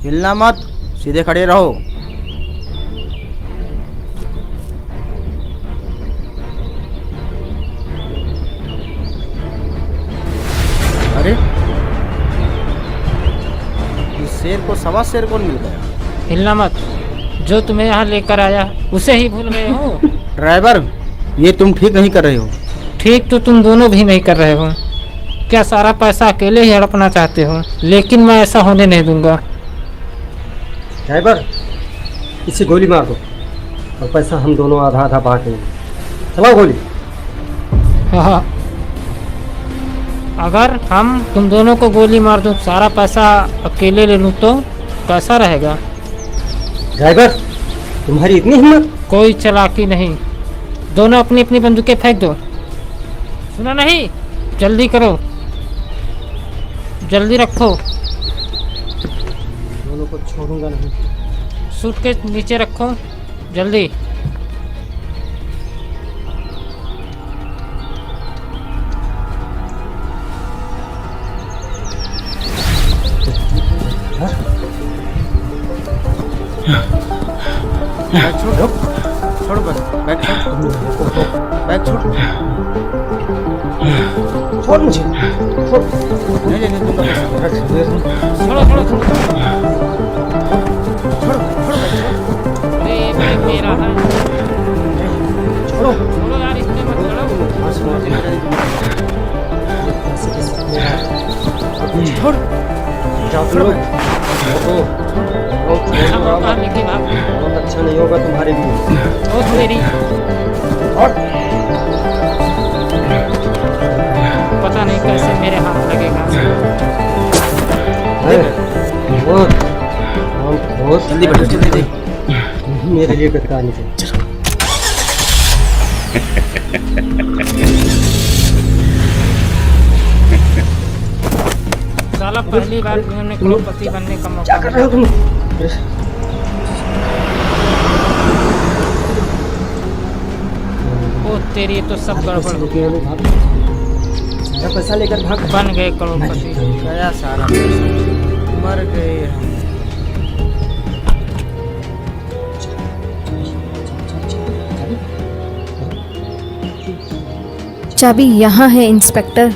हिलना मत, सीधे खड़े रहो। अरे इस शेर को 1.25 शेर कौन मिल गया? हिलना मत, जो तुम्हें यहाँ लेकर आया उसे ही भूल गए हो। ड्राइवर, ये तुम ठीक नहीं कर रहे हो। ठीक तो तुम दोनों भी नहीं कर रहे हो। क्या सारा पैसा अकेले ही हड़पना चाहते हो? लेकिन मैं ऐसा होने नहीं दूंगा। ड्राइवर, इसे गोली मार दो और पैसा हम दोनों आधा आधा बांट लेंगे। चलाओ गोली। हाँ, अगर हम तुम दोनों को गोली मार दूं, सारा पैसा अकेले ले लूं तो कैसा रहेगा? ड्राइवर, तुम्हारी इतनी हिम्मत? कोई चालाकी नहीं, दोनों अपनी अपनी बंदूकें फेंक दो। सुना नहीं? जल्दी करो, जल्दी रखो। दोनों को छोड़ूंगा नहीं। सूट के नीचे रखो, जल्दी। बैग छोड़, छोड़ बस, बैग छोड़, बैग छोड़, छोड़ मुझे, छोड़। नहीं लेने दूंगा पैसे, छोड़ो छोड़ो छोड़ो छोड़, छोड़ बैग छोड़, अरे ये बैग मेरा है। छोड़ो। छोड़ो यार, इसमें मत छोड़ो। छोड़, जाओ तुम लोग। देखो, हम लोग कहाँ लेके भाग बहुत अच्छा नहीं होगा तुम्हारे लिए। ओ तेरी, पता नहीं कैसे मेरे हाथ लगेगा। बहुत जल्दी बैठो, जल्दी मेरे लिए कटका नहीं चाहिए। साला पहली बार जीवन में करोड़पति बनने का मौका क्या कर रहे हो तुम? ओ तेरी, ये तो सब गड़बड़ हो सारा पैसा लेकर भाग। बन गए करोड़पति। गया सारा पैसा, मर गए हम। चाबी यहाँ है इंस्पेक्टर।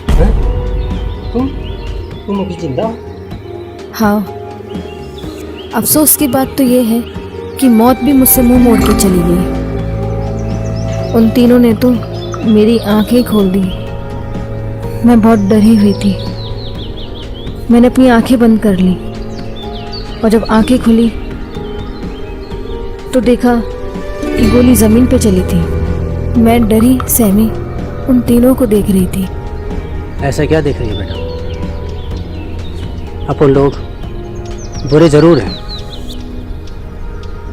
तुम अभी जिंदा हो? हाँ, अफसोस की बात तो ये है कि मौत भी मुझसे मुंह मोड़ के चली गई। उन तीनों ने तो मेरी आंखें खोल दी। मैं बहुत डरी हुई थी। मैंने अपनी आंखें बंद कर ली और जब आंखें खुली तो देखा कि गोली जमीन पे चली थी। मैं डरी सहमी उन तीनों को देख रही थी। ऐसा क्या देख रही है बेटा? अपन लोग बुरे जरूर हैं,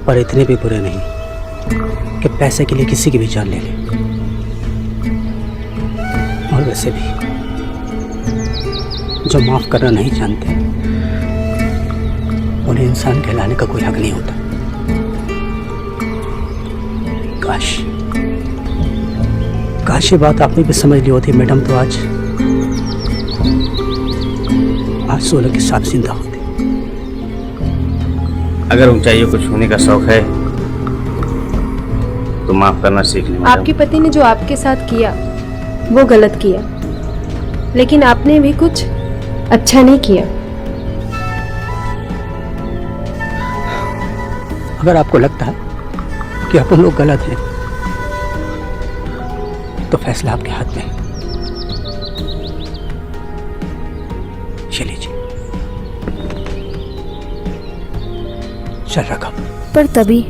पर इतने भी बुरे नहीं कि पैसे के लिए किसी की भी जान ले लें। और वैसे भी जो माफ करना नहीं जानते उन्हें इंसान कहलाने का कोई हक नहीं होता। काश ये बात आपने भी समझ ली होती मैडम, तो आज 16 के साथ जिंदा होते। अगर ऊंचाइयों को छूने का शौक है तो माफ करना सीख लें मैडम। आपके पति ने जो आपके साथ किया वो गलत किया, लेकिन आपने भी कुछ अच्छा नहीं किया। अगर आपको लगता है कि अपन लोग गलत हैं तो फैसला आपके हाथ में है। चलिए जी, चल रखा। पर तभी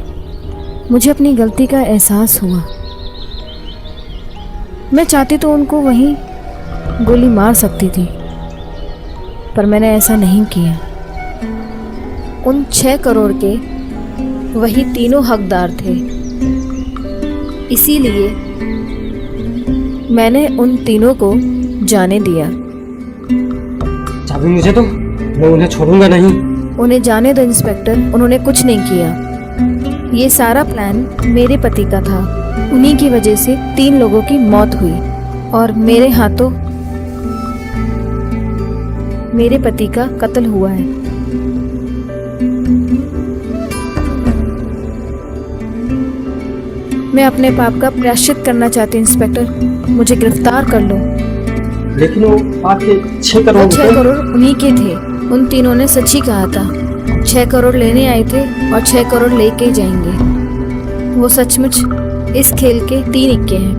मुझे अपनी गलती का एहसास हुआ। मैं चाहती तो उनको वहीं गोली मार सकती थी, पर मैंने ऐसा नहीं किया। उन 6 करोड़ के वही तीनों हकदार थे, इसीलिए मैंने उन तीनों को जाने दिया। चाबी मुझे दो, मैं उन्हें छोड़ूंगा नहीं। उन्हें जाने दो इंस्पेक्टर, उन्होंने कुछ नहीं किया। ये सारा प्लान मेरे पति का था। उन्हीं की वजह से 3 लोगों की मौत हुई और मेरे हाथों मेरे पति का कत्ल हुआ है। मैं अपने पाप का प्रायश्चित करना चाहती हूँ इंस्पेक्टर, मुझे गिरफ्तार कर लो। लेकिन वो आपके 6 वो करोड़ 6 करोड़ उन्हीं के थे। उन तीनों ने सच ही कहा था। 6 करोड़ लेने आए थे और 6 करोड़ लेके जाएंगे। वो सचमुच इस खेल के 3 इक्के हैं।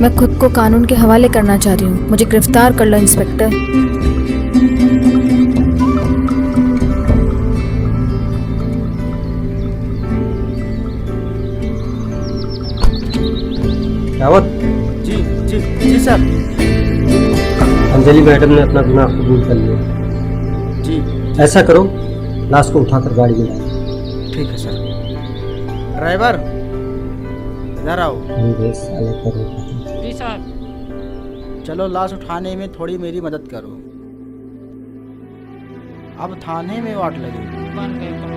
मैं खुद को कानून के हवाले करना चाह रही हूँ, मुझे गिरफ्तार कर लो इंस्पेक्टर। रावत जी जी जी सर। अंजलि मैडम ने अपना गुनाह कबूल कर लिया। जी ऐसा करो, लाश को उठाकर गाड़ी में लाओ। ठीक है सर। ड्राइवर इधर आओ। अंग्रेज साले करो। जी साहब। चलो लाश उठाने में थोड़ी मेरी मदद करो। अब थाने में वाट लगी। बन गए करोड़पति।